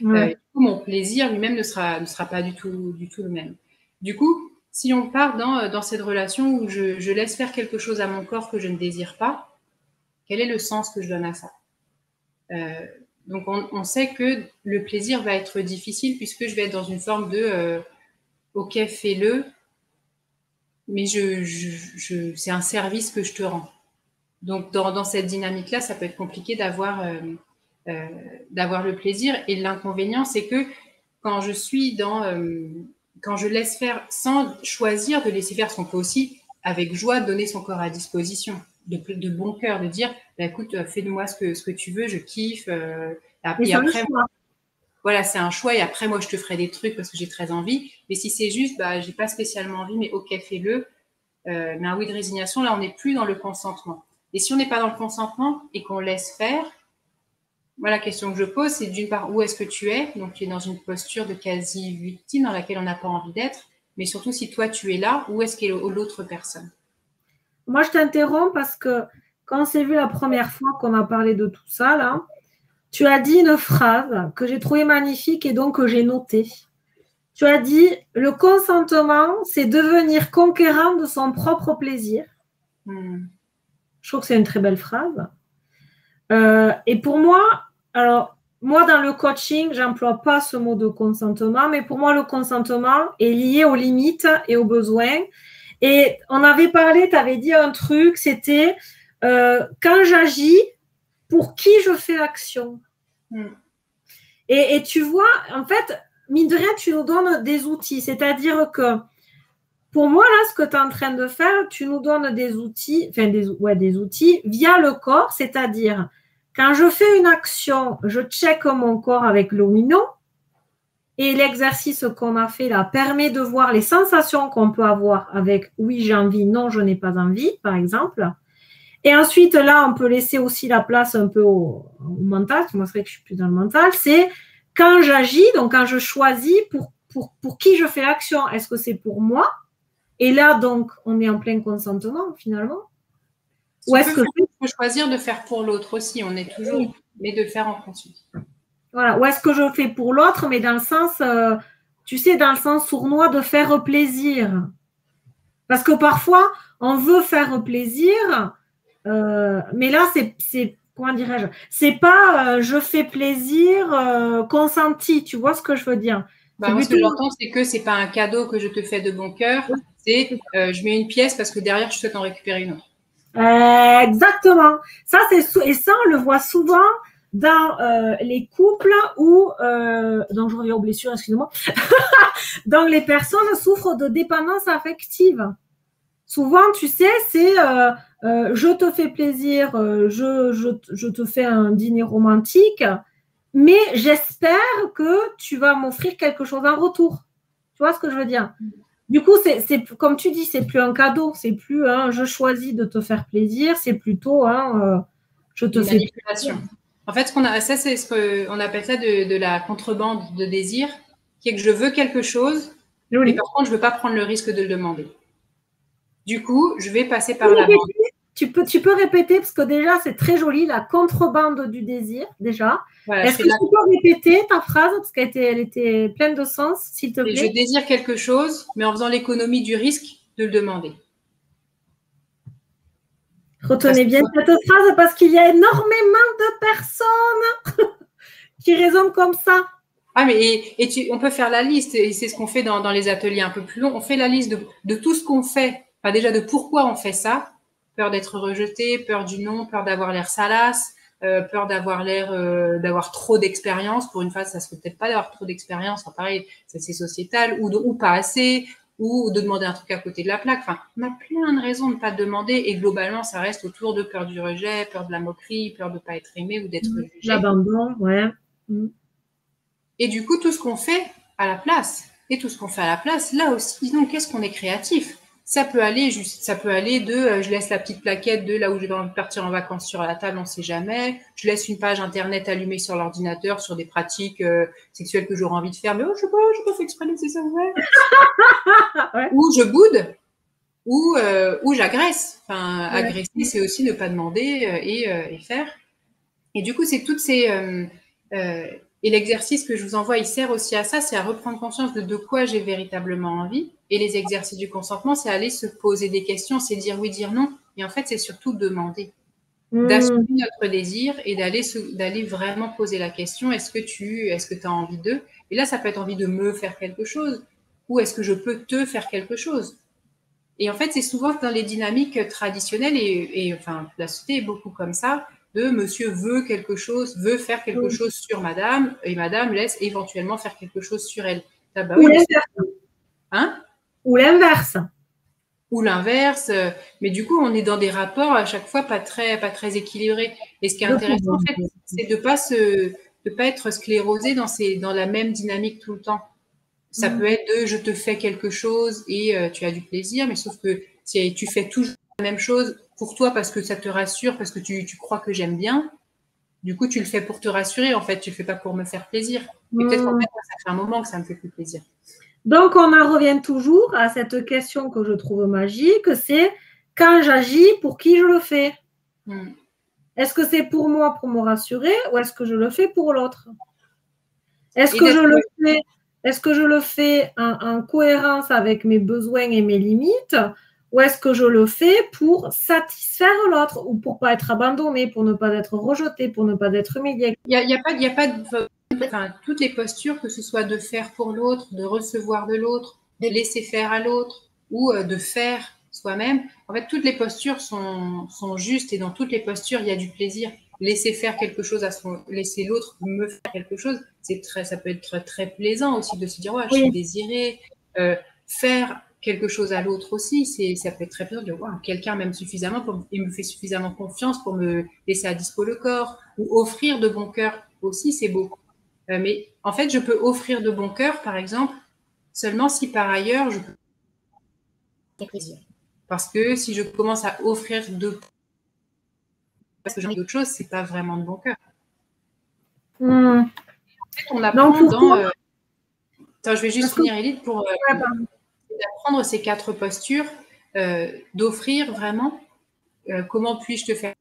Du coup, mon plaisir lui-même ne sera pas du tout le même. Du coup, si on part dans cette relation où je laisse faire quelque chose à mon corps que je ne désire pas, quel est le sens que je donne à ça? Donc, on sait que le plaisir va être difficile puisque je vais être dans une forme de ok, fais-le, mais c'est un service que je te rends. Donc, dans cette dynamique-là, ça peut être compliqué d'avoir le plaisir. Et l'inconvénient, c'est que quand je suis quand je laisse faire sans choisir de laisser faire, parce qu'on peut aussi, avec joie, donner son corps à disposition, de bon cœur, de dire, écoute, fais-de-moi ce que tu veux, je kiffe. Et après, voilà, c'est un choix. Et après, moi, je te ferai des trucs parce que j'ai très envie. Mais si c'est juste, j'ai pas spécialement envie, mais ok, fais-le. Mais un oui de résignation, là, on n'est plus dans le consentement. Et si on n'est pas dans le consentement et qu'on laisse faire, moi, la question que je pose, c'est d'une part, où est-ce que tu es? Donc, tu es dans une posture de quasi-victime dans laquelle on n'a pas envie d'être. Mais surtout, si toi, tu es là, où est-ce qu'est l'autre personne? Moi, je t'interromps parce que quand on s'est vu la première fois qu'on a parlé de tout ça, là, tu as dit une phrase que j'ai trouvée magnifique et donc que j'ai notée. Tu as dit, le consentement, c'est devenir conquérant de son propre plaisir. Je trouve que c'est une très belle phrase. Et pour moi, alors, moi, dans le coaching, j'emploie pas ce mot de consentement, mais pour moi, le consentement est lié aux limites et aux besoins. Et on avait parlé, tu avais dit un truc, c'était quand j'agis, pour qui je fais l'action. Et tu vois, en fait, mine de rien, tu nous donnes des outils. C'est-à-dire que pour moi, là, ce que tu es en train de faire, tu nous donnes des outils, enfin des outils via le corps, c'est-à-dire quand je fais une action, je check mon corps avec le oui, non. Et l'exercice qu'on a fait là permet de voir les sensations qu'on peut avoir avec oui, j'ai envie, non, je n'ai pas envie, par exemple. Et ensuite, là, on peut laisser aussi la place un peu au mental. Moi, c'est vrai que je suis plus dans le mental. C'est quand j'agis, donc quand je choisis pour qui je fais l'action. Est-ce que c'est pour moi? Et là, donc, on est en plein consentement, finalement. Ou est-ce que je peux choisir de faire pour l'autre aussi? On est toujours, mais de le faire en conscience. Voilà. Ou est-ce que je fais pour l'autre, mais dans le sens, tu sais, dans le sens sournois de faire plaisir. Parce que parfois, on veut faire plaisir, mais là, c'est comment dirais-je? C'est pas je fais plaisir consenti. Tu vois ce que je veux dire? Moi, ce que j'entends, c'est que c'est pas un cadeau que je te fais de bon cœur. C'est je mets une pièce parce que derrière, je souhaite en récupérer une autre. Exactement. Ça, et ça, on le voit souvent dans les couples où, donc je reviens aux blessures, excusez-moi, donc les personnes souffrent de dépendance affective. Souvent, tu sais, c'est je te fais plaisir, je te fais un dîner romantique, mais j'espère que tu vas m'offrir quelque chose en retour. Tu vois ce que je veux dire? Du coup, c'est comme tu dis, c'est plus un cadeau, c'est plus je choisis de te faire plaisir, c'est plutôt je te fais manipulation. En fait, ça, c'est ce qu'on appelle ça de la contrebande de désir, qui est que je veux quelque chose, mais par contre, je ne veux pas prendre le risque de le demander. Du coup, je vais passer par la bande. Tu peux répéter, parce que déjà, c'est très joli, la contrebande du désir, déjà. Voilà, est-ce que tu peux répéter ta phrase, parce qu'elle était pleine de sens, s'il te plaît? Je désire quelque chose, mais en faisant l'économie du risque de le demander. Retenez bien cette phrase, parce qu'il y a énormément de personnes qui raisonnent comme ça. Ah, mais on peut faire la liste, et c'est ce qu'on fait dans les ateliers un peu plus longs. On fait la liste de tout ce qu'on fait, enfin déjà de pourquoi on fait ça. Peur d'être rejeté, peur du non, peur d'avoir l'air salace, peur d'avoir l'air d'avoir trop d'expérience. Pour une fois, ça se fait peut-être pas d'avoir trop d'expérience. Enfin, pareil, c'est sociétal, ou pas assez, ou de demander un truc à côté de la plaque. Enfin, on a plein de raisons de ne pas demander, et globalement, ça reste autour de peur du rejet, peur de la moquerie, peur de ne pas être aimé ou d'être jugé. L'abandon, ouais. Et du coup, tout ce qu'on fait à la place, là aussi, donc, qu'est-ce qu'on est créatif? Ça peut aller de je laisse la petite plaquette de là où j'ai envie de partir en vacances sur la table, on ne sait jamais. Je laisse une page internet allumée sur l'ordinateur sur des pratiques sexuelles que j'aurais envie de faire, mais je sais pas fait exprès de laisser ça ouvert. Ouais. Ou je boude, ou j'agresse. Enfin, agresser, c'est aussi ne pas demander et faire. Et du coup, c'est toutes ces et l'exercice que je vous envoie, il sert aussi à ça, c'est à reprendre conscience de quoi j'ai véritablement envie. Et les exercices du consentement, c'est aller se poser des questions, c'est dire oui, dire non. Et en fait, c'est surtout demander, d'assumer notre désir et d'aller vraiment poser la question, est-ce que tu as envie d'eux? Et là, ça peut être envie de me faire quelque chose, ou est-ce que je peux te faire quelque chose? Et en fait, c'est souvent dans les dynamiques traditionnelles, et enfin, la société est beaucoup comme ça, de monsieur veut quelque chose, veut faire quelque chose sur madame, et madame laisse éventuellement faire quelque chose sur elle. Ah bah oui, ou l'inverse. Ou l'inverse. Mais du coup, on est dans des rapports à chaque fois pas très équilibrés. Et ce qui est intéressant, en fait, c'est de pas être sclérosé dans la même dynamique tout le temps. Ça peut être de je te fais quelque chose et tu as du plaisir, mais sauf que Si tu fais toujours la même chose pour toi parce que ça te rassure, parce que tu crois que j'aime bien, du coup, tu le fais pour te rassurer, en fait. Tu le fais pas pour me faire plaisir. Et peut-être qu'en fait, ça fait un moment que ça me fait plus plaisir. Donc, on en revient toujours à cette question que je trouve magique, c'est quand j'agis, pour qui je le fais? Est-ce que c'est pour moi, pour me rassurer, ou est-ce que je le fais pour l'autre? Est-ce que je le fais en cohérence avec mes besoins et mes limites, ou est-ce que je le fais pour satisfaire l'autre, ou pour pas être abandonné, pour ne pas être rejeté, pour ne pas être humilié? Il y a pas de enfin, toutes les postures, que ce soit de faire pour l'autre, de recevoir de l'autre, de laisser faire à l'autre, ou de faire soi-même. En fait, toutes les postures sont justes, et dans toutes les postures, il y a du plaisir. Laisser faire quelque chose laisser l'autre me faire quelque chose, ça peut être très plaisant aussi de se dire, ouais, je suis désirée. Faire quelque chose à l'autre aussi, ça peut être très plaisant de dire, wow, quelqu'un m'aime suffisamment et me fait suffisamment confiance pour me laisser à dispo le corps, ou offrir de bon cœur aussi, c'est beau. Mais en fait, je peux offrir de bon cœur, par exemple, seulement si par ailleurs je peux faire plaisir. Parce que si je commence à offrir parce que j'ai envie d'autre chose, c'est pas vraiment de bon cœur. En fait, on apprend Attends, je vais juste finir, Élite, pour apprendre ces 4 postures, d'offrir vraiment, comment puis-je te faire,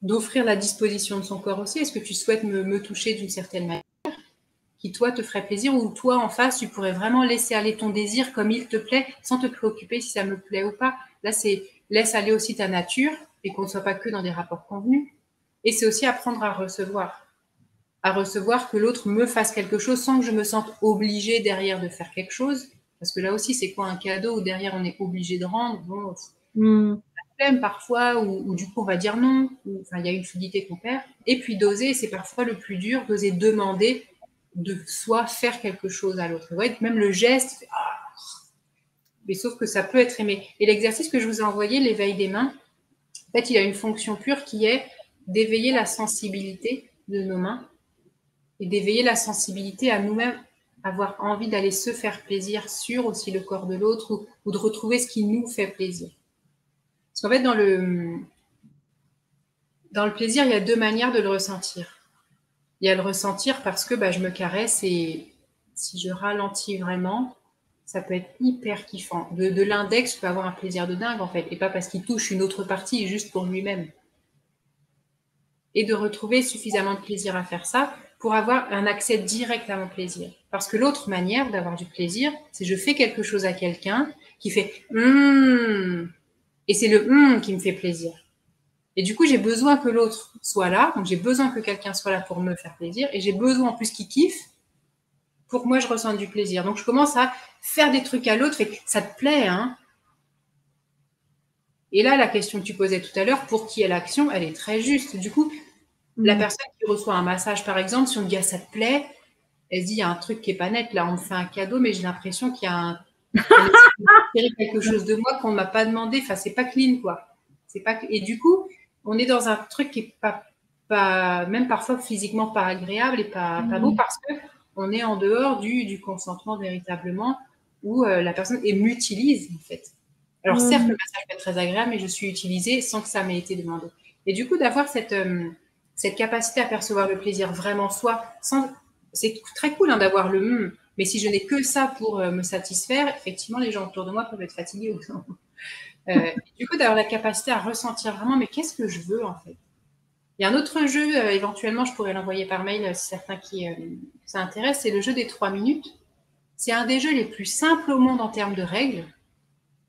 d'offrir la disposition de son corps aussi. Est-ce que tu souhaites me toucher d'une certaine manière qui, toi, te ferait plaisir, ou toi, en face, tu pourrais vraiment laisser aller ton désir comme il te plaît, sans te préoccuper si ça me plaît ou pas. Là, c'est laisse aller aussi ta nature, et qu'on ne soit pas que dans des rapports convenus. Et c'est aussi apprendre à recevoir que l'autre me fasse quelque chose sans que je me sente obligée derrière de faire quelque chose. Parce que là aussi, c'est quoi un cadeau où derrière on est obligé de rendre? Bon, flemme parfois, ou du coup on va dire non, enfin il y a une fluidité qu'on perd. Et puis d'oser, c'est parfois le plus dur, d'oser demander de soi faire quelque chose à l'autre. Ouais, même le geste, mais sauf que ça peut être aimé. Et l'exercice que je vous ai envoyé, l'éveil des mains, en fait, il a une fonction pure qui est d'éveiller la sensibilité de nos mains et d'éveiller la sensibilité à nous-mêmes, avoir envie d'aller se faire plaisir sur aussi le corps de l'autre, ou de retrouver ce qui nous fait plaisir. Parce qu'en fait, dans le plaisir, il y a 2 manières de le ressentir. Il y a le ressentir parce que je me caresse, et si je ralentis vraiment, ça peut être hyper kiffant. De l'index, je peux avoir un plaisir de dingue, en fait, et pas parce qu'il touche une autre partie, juste pour lui-même. Et de retrouver suffisamment de plaisir à faire ça pour avoir un accès direct à mon plaisir. Parce que l'autre manière d'avoir du plaisir, c'est je fais quelque chose à quelqu'un qui fait et c'est le qui me fait plaisir. Et du coup, j'ai besoin que l'autre soit là, donc j'ai besoin que quelqu'un soit là pour me faire plaisir, et j'ai besoin en plus qu'il kiffe pour que moi je ressente du plaisir. Donc je commence à faire des trucs à l'autre, fait que ça te plaît, hein? Et là, la question que tu posais tout à l'heure, pour qui est l'action, elle est très juste. Du coup, la personne qui reçoit un massage, par exemple, si on dit ça te plaît, elle se dit il y a un truc qui est pas net, là on me fait un cadeau, mais j'ai l'impression qu'il y a quelque chose de moi qu'on ne m'a pas demandé. Enfin, c'est pas clean, quoi. Et du coup, on est dans un truc qui est pas même parfois physiquement pas agréable et pas beau, parce que on est en dehors du consentement véritablement, où la personne m'utilise, en fait. Alors certes, le massage peut être très agréable, mais je suis utilisée sans que ça m'ait été demandé. Et du coup, d'avoir cette capacité à percevoir le plaisir vraiment soi, c'est très cool, hein, d'avoir le mais si je n'ai que ça pour me satisfaire, effectivement, les gens autour de moi peuvent être fatigués. Du coup, d'avoir la capacité à ressentir vraiment, mais qu'est-ce que je veux, en fait? Il y a un autre jeu, éventuellement, je pourrais l'envoyer par mail si certains qui ça intéresse, c'est le jeu des 3 minutes. C'est un des jeux les plus simples au monde en termes de règles,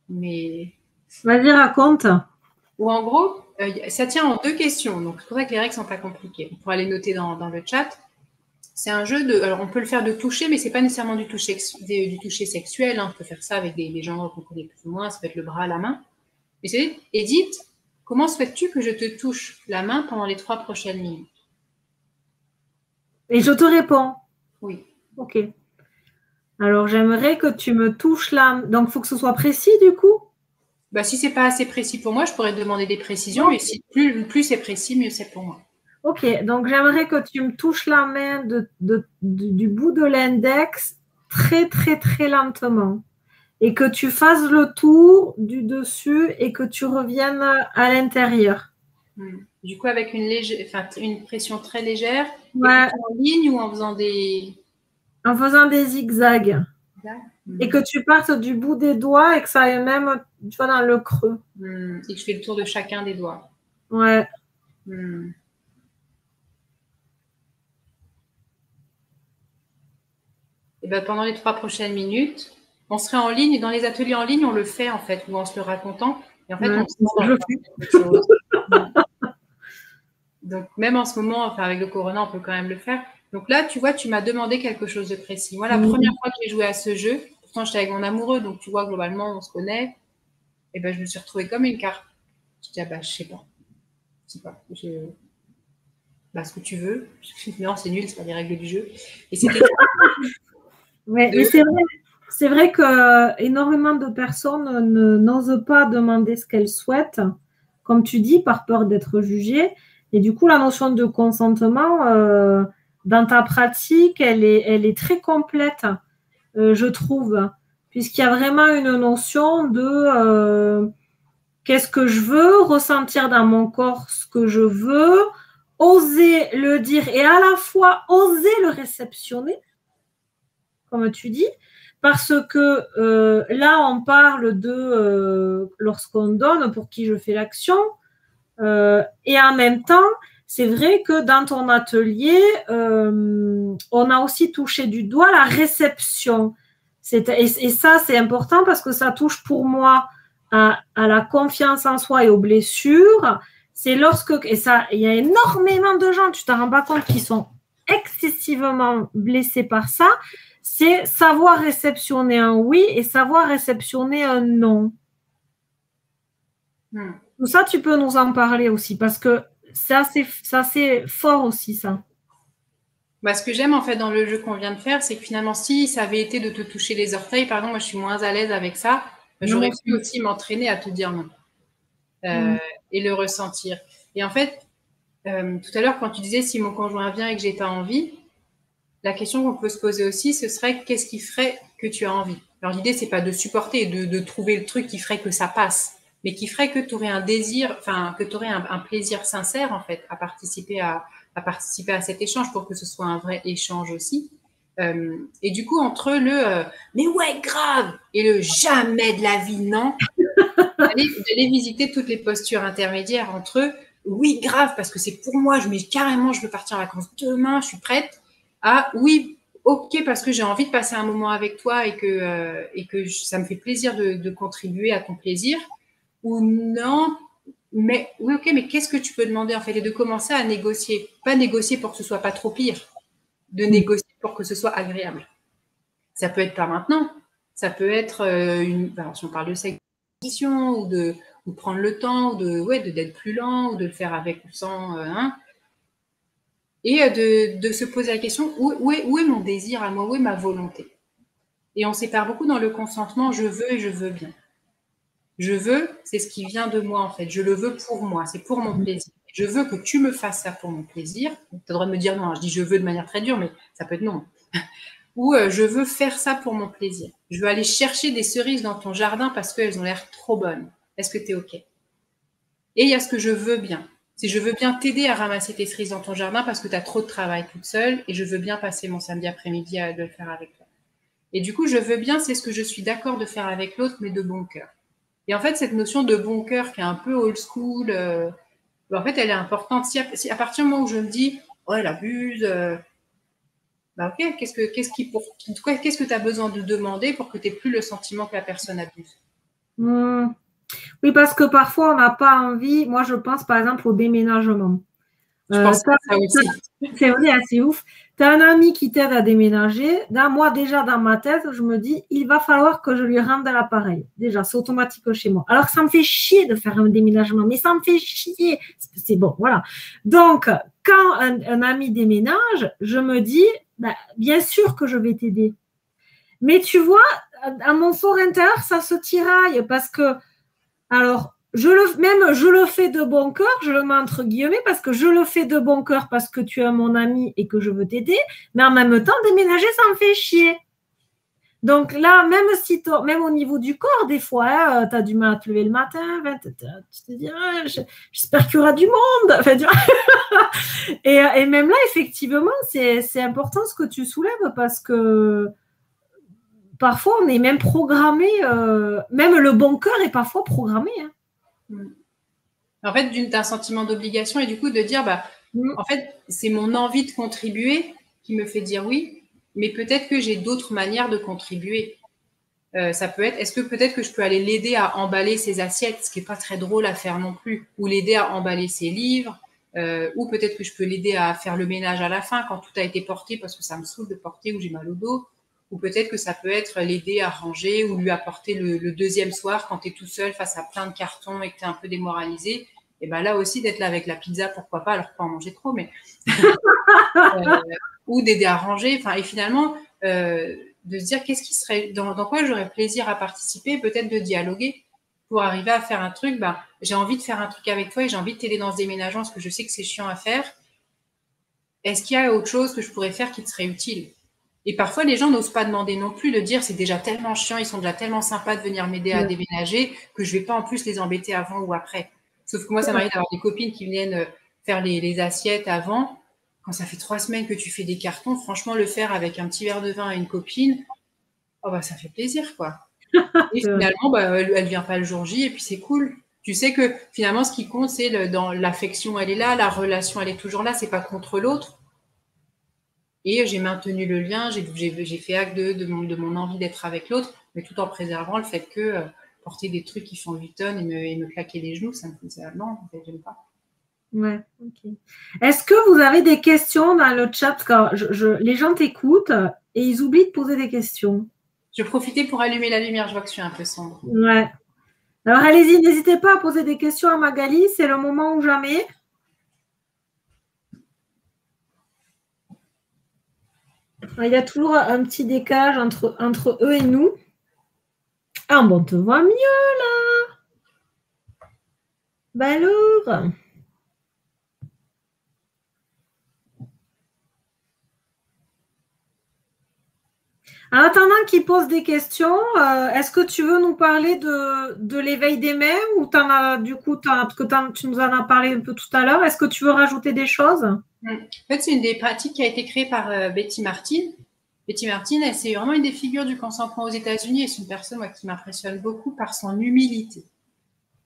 mais... Vas-y, raconte. Ou en gros, ça tient en 2 questions, donc c'est pour ça que les règles sont pas compliquées. On pourra les noter dans le chat. C'est un jeu alors on peut le faire de toucher, mais c'est pas nécessairement du toucher sexuel, hein. On peut faire ça avec des gens qu'on connaît plus ou moins, ça peut être le bras, la main. Et c'est Edith, comment souhaites-tu que je te touche la main pendant les 3 prochaines minutes? Et je te réponds. Oui. Ok. Alors, j'aimerais que tu me touches la main. Donc, il faut que ce soit précis, du coup? Si c'est pas assez précis pour moi, je pourrais te demander des précisions, mais si plus c'est précis, mieux c'est pour moi. Ok, donc j'aimerais que tu me touches la main du bout de l'index très, très, très lentement. et que tu fasses le tour du dessus et que tu reviennes à l'intérieur. Du coup, avec une pression très légère, Ouais. en ligne ou en faisant des... En faisant des zigzags. Et que tu partes du bout des doigts et que ça aille même, tu vois, dans le creux. Et que je fais le tour de chacun des doigts. Ouais. Et ben, pendant les 3 prochaines minutes, on serait en ligne et dans les ateliers en ligne, on le fait en fait, ou en se le racontant. Et en fait, on se sent dans quelque chose. Donc, même en ce moment, enfin, avec le corona, on peut quand même le faire. Donc là, tu vois, tu m'as demandé quelque chose de précis. Moi, la première fois que j'ai joué à ce jeu, pourtant j'étais avec mon amoureux, donc tu vois, globalement, on se connaît. Et ben, je me suis retrouvée comme une carte. Je dis, ah bah, je sais pas. Je sais pas. Bah, ce que tu veux. Non, c'est nul, c'est pas les règles du jeu. Et c'était. Ouais, et c'est vrai que énormément de personnes n'osent pas demander ce qu'elles souhaitent, comme tu dis, par peur d'être jugées. Et du coup, la notion de consentement, dans ta pratique, elle est très complète, je trouve, puisqu'il y a vraiment une notion de qu'est-ce que je veux, ressentir dans mon corps ce que je veux, oser le dire et à la fois oser le réceptionner, comme tu dis, parce que là, on parle de lorsqu'on donne, pour qui je fais l'action, et en même temps, c'est vrai que dans ton atelier, on a aussi touché du doigt la réception. Et ça, c'est important parce que ça touche pour moi à la confiance en soi et aux blessures. C'est lorsque, et ça, il y a énormément de gens, tu t'en rends pas compte, qui sont excessivement blessés par ça. C'est savoir réceptionner un oui et savoir réceptionner un non. Tout ça, tu peux nous en parler aussi, parce que c'est assez fort aussi, ça. Bah, ce que j'aime en fait dans le jeu qu'on vient de faire, c'est que finalement, si ça avait été de te toucher les orteils, pardon, moi je suis moins à l'aise avec ça, j'aurais pu aussi m'entraîner à te dire non et le ressentir. Et en fait, tout à l'heure, quand tu disais si mon conjoint vient et que j'ai pas envie, la question qu'on peut se poser aussi, ce serait qu'est-ce qui ferait que tu as envie? Alors l'idée, c'est pas de supporter, de trouver le truc qui ferait que ça passe, mais qui ferait que tu aurais un désir, enfin que tu aurais un plaisir sincère en fait à participer à cet échange pour que ce soit un vrai échange aussi. Et du coup, entre le mais ouais, grave et le jamais de la vie, non, d'aller visiter toutes les postures intermédiaires entre eux. Oui, grave, parce que c'est pour moi, je veux partir en vacances demain, je suis prête. Ah oui, ok, parce que j'ai envie de passer un moment avec toi et que ça me fait plaisir de contribuer à ton plaisir. Ou non, mais oui, ok, mais qu'est-ce que tu peux demander en fait? Et de commencer à négocier. Pas négocier pour que ce soit pas trop pire, de négocier pour que ce soit agréable. Ça peut être pas maintenant, ça peut être alors, si on parle de sexe, ou de prendre le temps, ou d'être plus lent, ou de le faire avec ou sans, et de se poser la question où est mon désir à moi, où est ma volonté? Et on sépare beaucoup dans le consentement, je veux et je veux bien. Je veux, c'est ce qui vient de moi en fait. Je le veux pour moi, c'est pour mon plaisir. Je veux que tu me fasses ça pour mon plaisir. Tu as le droit de me dire non, je dis je veux de manière très dure, mais ça peut être non. Ou je veux faire ça pour mon plaisir. Je veux aller chercher des cerises dans ton jardin parce qu'elles ont l'air trop bonnes. Est-ce que tu es OK? Et il y a ce que je veux bien. Si je veux bien t'aider à ramasser tes cerises dans ton jardin parce que tu as trop de travail toute seule et je veux bien passer mon samedi après-midi à le faire avec toi. Et du coup, je veux bien, c'est ce que je suis d'accord de faire avec l'autre, mais de bon cœur. Et en fait, cette notion de bon cœur qui est un peu old school, en fait, elle est importante. Si à partir du moment où je me dis, oh, elle abuse, bah ok, qu'est-ce que tu as besoin de demander pour que tu n'aies plus le sentiment que la personne abuse? Oui, parce que parfois, on n'a pas envie. Moi, je pense par exemple au déménagement. Je pense à ça aussi. C'est vrai, c'est ouf. Tu as un ami qui t'aide à déménager. Là, moi, déjà, dans ma tête, je me dis, il va falloir que je lui rende l'appareil. Déjà, c'est automatique chez moi. Alors que ça me fait chier de faire un déménagement, mais ça me fait chier. C'est bon, voilà. Donc, quand un ami déménage, je me dis, bah, bien sûr que je vais t'aider. Mais tu vois, à mon fort intérieur, ça se tiraille parce que, alors, je le fais de bon cœur, je le mets entre guillemets, parce que je le fais de bon cœur parce que tu es mon ami et que je veux t'aider, mais en même temps, déménager, ça me fait chier. Donc là, même au niveau du corps, des fois, tu as du mal à te lever le matin, tu te dis, ah, j'espère qu'il y aura du monde. Enfin, et même là, effectivement, c'est important ce que tu soulèves parce que parfois, on est même programmé, même le bon cœur est parfois programmé. Hein. En fait, d'un sentiment d'obligation et du coup de dire, en fait, c'est mon envie de contribuer qui me fait dire oui, mais peut-être que j'ai d'autres manières de contribuer. Ça peut être, est-ce que peut-être que je peux aller l'aider à emballer ses assiettes, ce qui n'est pas très drôle à faire non plus, ou l'aider à emballer ses livres, ou peut-être que je peux l'aider à faire le ménage à la fin quand tout a été porté parce que ça me saoule de porter ou j'ai mal au dos, ou peut-être que ça peut être l'aider à ranger ou lui apporter le deuxième soir quand tu es tout seul face à plein de cartons et que tu es un peu démoralisé. Et ben là aussi, d'être là avec la pizza, pourquoi pas, alors pas en manger trop, mais ou d'aider à ranger. Enfin, et finalement, de se dire qu'est-ce qui serait, dans quoi j'aurais plaisir à participer, peut-être de dialoguer pour arriver à faire un truc. J'ai envie de faire un truc avec toi et j'ai envie de t'aider dans ce déménagement parce que je sais que c'est chiant à faire. Est-ce qu'il y a autre chose que je pourrais faire qui te serait utile? Et parfois, les gens n'osent pas demander non plus, de dire c'est déjà tellement chiant, ils sont déjà tellement sympas de venir m'aider à déménager que je vais pas en plus les embêter avant ou après. Sauf que moi, ça m'arrive d'avoir des copines qui viennent faire les assiettes avant. Quand ça fait 3 semaines que tu fais des cartons, franchement, le faire avec un petit verre de vin à une copine, ça fait plaisir, quoi. Et finalement, elle vient pas le jour J et puis c'est cool. Tu sais que finalement, ce qui compte, c'est dans l'affection, elle est là, la relation, elle est toujours là, c'est pas contre l'autre. Et j'ai maintenu le lien, j'ai fait acte de mon envie d'être avec l'autre, mais tout en préservant le fait que porter des trucs qui font 8 tonnes et me claquer les genoux, ça me fait non, en fait, j'aime pas. Ouais, ok. Est-ce que vous avez des questions dans le chat? Parce que les gens t'écoutent et ils oublient de poser des questions. Je profitais pour allumer la lumière, je vois que je suis un peu sombre. Ouais. Alors allez-y, n'hésitez pas à poser des questions à Magali, c'est le moment ou jamais. Il y a toujours un petit décalage entre eux et nous. Ah, bon, on te voit mieux là. Bah alors. En attendant qu'ils posent des questions, est-ce que tu veux nous parler de l'éveil des mers ou parce que tu nous en as parlé un peu tout à l'heure, est-ce que tu veux rajouter des choses? En fait, c'est une des pratiques qui a été créée par Betty Martin. Betty Martin, c'est vraiment une des figures du consentement aux États-Unis et c'est une personne qui m'impressionne beaucoup par son humilité.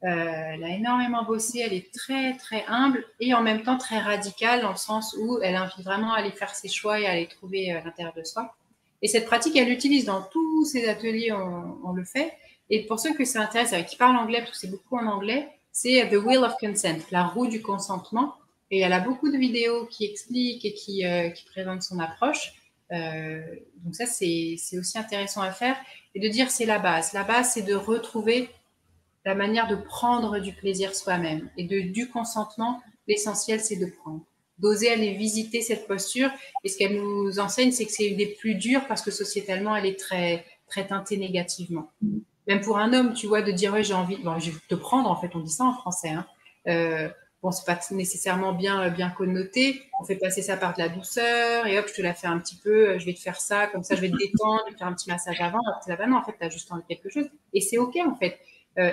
Elle a énormément bossé, elle est très très humble et en même temps très radicale dans le sens où elle invite vraiment à aller faire ses choix et à aller trouver l'intérieur de soi. Et cette pratique, elle l'utilise dans tous ses ateliers, on le fait. Et pour ceux que ça intéresse, qui parlent anglais, parce que c'est beaucoup en anglais, c'est The Wheel of Consent, la roue du consentement. Et elle a beaucoup de vidéos qui expliquent et qui présentent son approche. Donc ça, c'est aussi intéressant à faire. Et de dire, c'est la base. La base, c'est de retrouver la manière de prendre du plaisir soi-même. Et du consentement, l'essentiel, c'est de prendre. D'oser aller visiter cette posture. Et ce qu'elle nous enseigne, c'est que c'est une des plus dures parce que sociétalement, elle est très, très teintée négativement. Même pour un homme, tu vois, de dire, ouais, j'ai envie, je vais te prendre, en fait, on dit ça en français. C'est pas nécessairement bien connoté. On fait passer ça par de la douceur et hop, je te la fais un petit peu, je vais te faire ça, comme ça, je vais te détendre, je vais te faire un petit massage avant. Alors, non, en fait, tu as juste envie de quelque chose. Et c'est OK, en fait.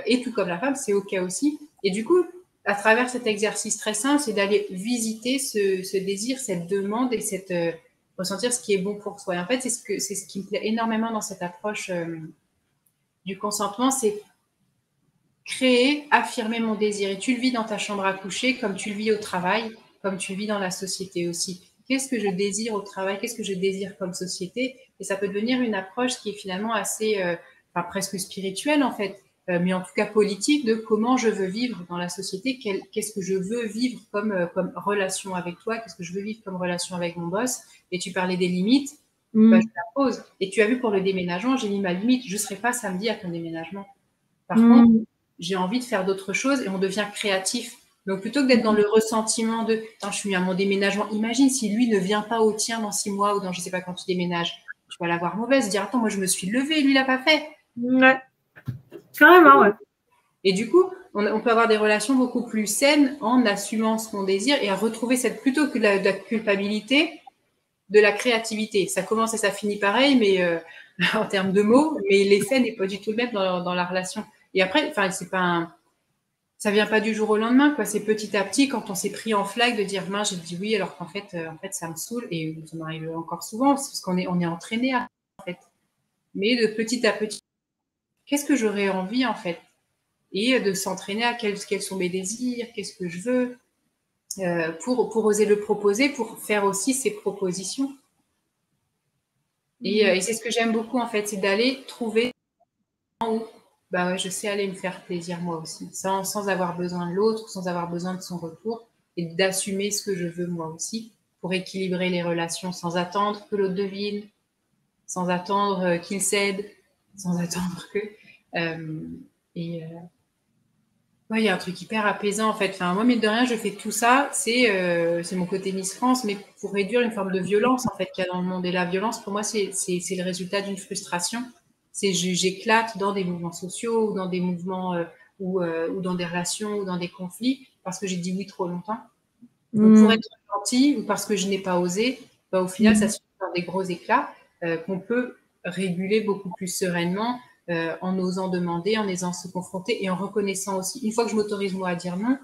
Et tout comme la femme, c'est OK aussi. Et du coup, à travers cet exercice très simple, c'est d'aller visiter ce désir, cette demande et ressentir ce qui est bon pour soi. Et en fait, c'est ce qui me plaît énormément dans cette approche du consentement, c'est créer, affirmer mon désir. Et tu le vis dans ta chambre à coucher, comme tu le vis au travail, comme tu le vis dans la société aussi. Qu'est-ce que je désire au travail? Qu'est-ce que je désire comme société? Et ça peut devenir une approche qui est finalement assez, presque spirituelle en fait. Mais en tout cas politique, de comment je veux vivre dans la société, qu'est-ce que je veux vivre comme relation avec toi, qu'est-ce que je veux vivre comme relation avec mon boss. Et tu parlais des limites, je la pose. Et tu as vu pour le déménagement, j'ai mis ma limite, je ne serai pas samedi à ton déménagement. Par contre, j'ai envie de faire d'autres choses et on devient créatif. Donc plutôt que d'être dans le ressentiment de « je suis à mon déménagement », imagine si lui ne vient pas au tien dans 6 mois ou dans je ne sais pas quand tu déménages. Tu vas l'avoir mauvaise, dire « attends, moi je me suis levée, lui il l'a pas fait ». Ouais. Carrément, ouais. Et du coup, on peut avoir des relations beaucoup plus saines en assumant ce qu'on désire et à retrouver plutôt que de la culpabilité, de la créativité. Ça commence et ça finit pareil, mais en termes de mots, mais l'effet n'est pas du tout le même dans la relation. Et après, enfin, ça vient pas du jour au lendemain, quoi. C'est petit à petit, quand on s'est pris en flag de dire, mince, j'ai dit oui, alors qu'en fait, ça me saoule, et ça m'arrive encore souvent, parce qu'on est entraîné en fait. Mais de petit à petit, qu'est-ce que j'aurais envie, en fait? Et de s'entraîner à quels sont mes désirs, qu'est-ce que je veux, pour oser le proposer, pour faire aussi ses propositions. Et c'est ce que j'aime beaucoup, en fait, c'est d'aller trouver où bah ouais, je sais aller me faire plaisir moi aussi, sans avoir besoin de l'autre, sans avoir besoin de son retour, et d'assumer ce que je veux moi aussi, pour équilibrer les relations, sans attendre que l'autre devine, sans attendre qu'il cède, sans attendre que... ouais, il y a un truc hyper apaisant en fait. Enfin, moi, mine de rien, je fais tout ça. C'est mon côté Miss France, mais pour réduire une forme de violence en fait qu'il y a dans le monde. Et la violence, pour moi, c'est le résultat d'une frustration. J'éclate dans des mouvements sociaux ou dans des mouvements ou dans des relations ou dans des conflits parce que j'ai dit oui trop longtemps. Donc, pour être gentil ou parce que je n'ai pas osé, bah, au final, ça se fait dans des gros éclats qu'on peut réguler beaucoup plus sereinement. En osant demander, en osant se confronter et en reconnaissant aussi. Une fois que je m'autorise moi à dire non,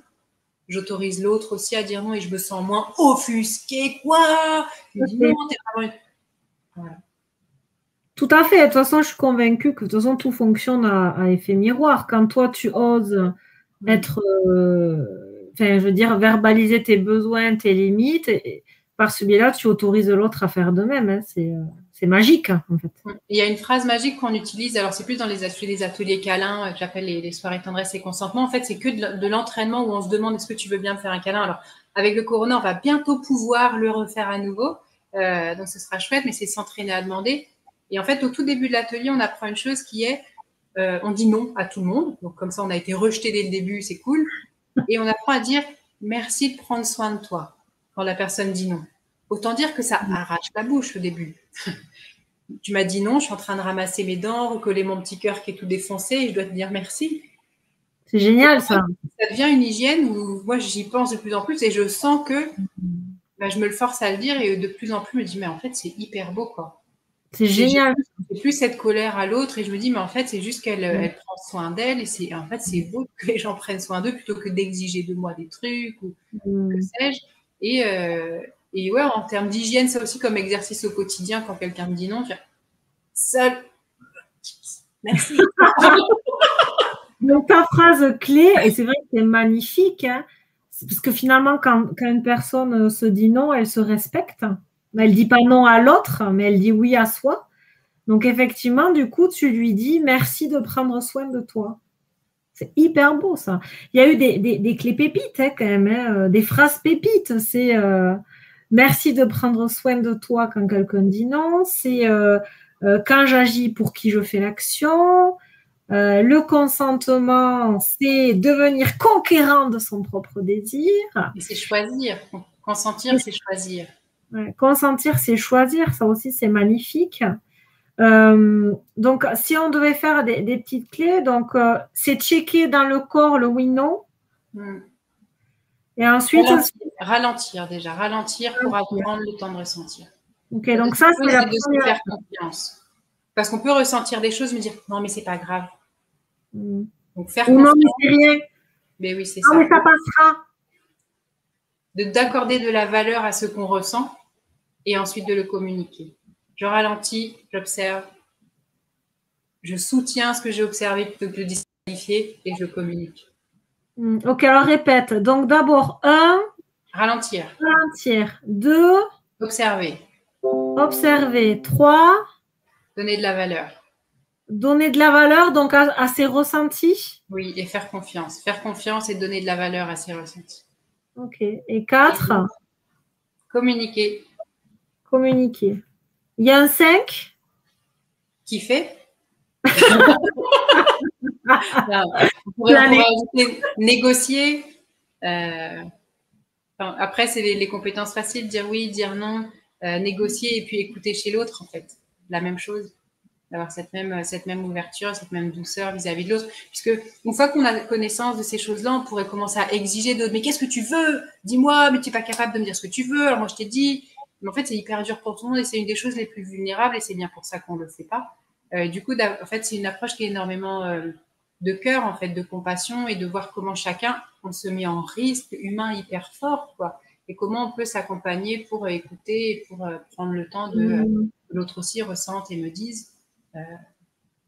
j'autorise l'autre aussi à dire non et je me sens moins offusquée. Quoi? Je me dis non, t'es vraiment... Voilà. Tout à fait. De toute façon, je suis convaincue que de toute façon, tout fonctionne à effet miroir. Quand toi, tu oses être, enfin, je veux dire, verbaliser tes besoins, tes limites, et par ce biais-là, tu autorises l'autre à faire de même. Hein. C'est magique, hein, en fait. Il y a une phrase magique qu'on utilise, alors c'est plus dans les ateliers câlins, que j'appelle les soirées tendresse et consentement. En fait, c'est que de l'entraînement où on se demande est-ce que tu veux bien me faire un câlin. Alors, avec le corona, on va bientôt pouvoir le refaire à nouveau. Donc, ce sera chouette, mais c'est s'entraîner à demander. Et en fait, au tout début de l'atelier, on apprend une chose qui est, on dit non à tout le monde. Donc, comme ça, on a été rejeté dès le début, c'est cool. Et on apprend à dire merci de prendre soin de toi quand la personne dit non. Autant dire que ça arrache la bouche au début. Tu m'as dit non, je suis en train de ramasser mes dents, recoller mon petit cœur qui est tout défoncé et je dois te dire merci. C'est génial, ça. Ça devient une hygiène où moi, j'y pense de plus en plus et je sens que bah, je me le force à le dire et de plus en plus, je me dis, mais en fait, c'est hyper beau, quoi. C'est génial. J'ai plus cette colère à l'autre et je me dis, mais en fait, c'est juste qu'elle prend soin d'elle et en fait, c'est beau que les gens prennent soin d'eux plutôt que d'exiger de moi des trucs ou que sais-je. Et ouais, en termes d'hygiène, c'est aussi comme exercice au quotidien quand quelqu'un me dit non, je dis seul. Merci. Donc, ta phrase clé, et c'est vrai que c'est magnifique, hein, parce que finalement, quand une personne se dit non, elle se respecte. Elle ne dit pas non à l'autre, mais elle dit oui à soi. Donc, effectivement, du coup, tu lui dis merci de prendre soin de toi. C'est hyper beau, ça. Il y a eu des clés pépites, hein, quand même, hein, des phrases pépites. C'est merci de prendre soin de toi quand quelqu'un dit non. C'est quand j'agis pour qui je fais l'action. Le consentement, c'est devenir conquérant de son propre désir. Et c'est choisir. Consentir, c'est choisir. Ouais, consentir, c'est choisir. Ça aussi, c'est magnifique. Donc, si on devait faire des petites clés, donc c'est checker dans le corps le oui-non. Et ensuite, ralentir déjà, ralentir pour prendre le temps de ressentir. Ok, donc ça, c'est la première. Se faire confiance. Parce qu'on peut ressentir des choses, me dire non, mais c'est pas grave. Donc faire confiance. Non, mais c'est rien. Mais oui, c'est ça. ça. Mais ça passera. D'accorder de la valeur à ce qu'on ressent et ensuite de le communiquer. Je ralentis, j'observe, je soutiens ce que j'ai observé plutôt que de disqualifier et je le communique. Ok, alors répète. Donc d'abord, 1. Ralentir. Ralentir. 2. Observer. Observer. 3. Donner de la valeur. Donner de la valeur donc à ses ressentis. Oui, et faire confiance. Faire confiance et donner de la valeur à ses ressentis. Ok. Et 4. Communiquer. Communiquer. Il y a un 5. Kiffer. On pourrait ajouter négocier. Après, c'est les compétences faciles, dire oui, dire non, négocier et puis écouter chez l'autre, en fait. La même chose. D'avoir cette même ouverture, cette même douceur vis-à-vis de l'autre. Puisque une fois qu'on a connaissance de ces choses-là, on pourrait commencer à exiger d'autres. Mais qu'est-ce que tu veux? Dis-moi, mais tu n'es pas capable de me dire ce que tu veux. Alors moi, je t'ai dit. Mais en fait, c'est hyper dur pour tout le monde et c'est une des choses les plus vulnérables et c'est bien pour ça qu'on ne le fait pas. Du coup, en fait, c'est une approche qui est énormément de cœur, en fait, de compassion et de voir comment chacun, on se met en risque humain hyper fort, quoi. Et comment on peut s'accompagner pour écouter et pour prendre le temps de que l'autre aussi ressente et me dise.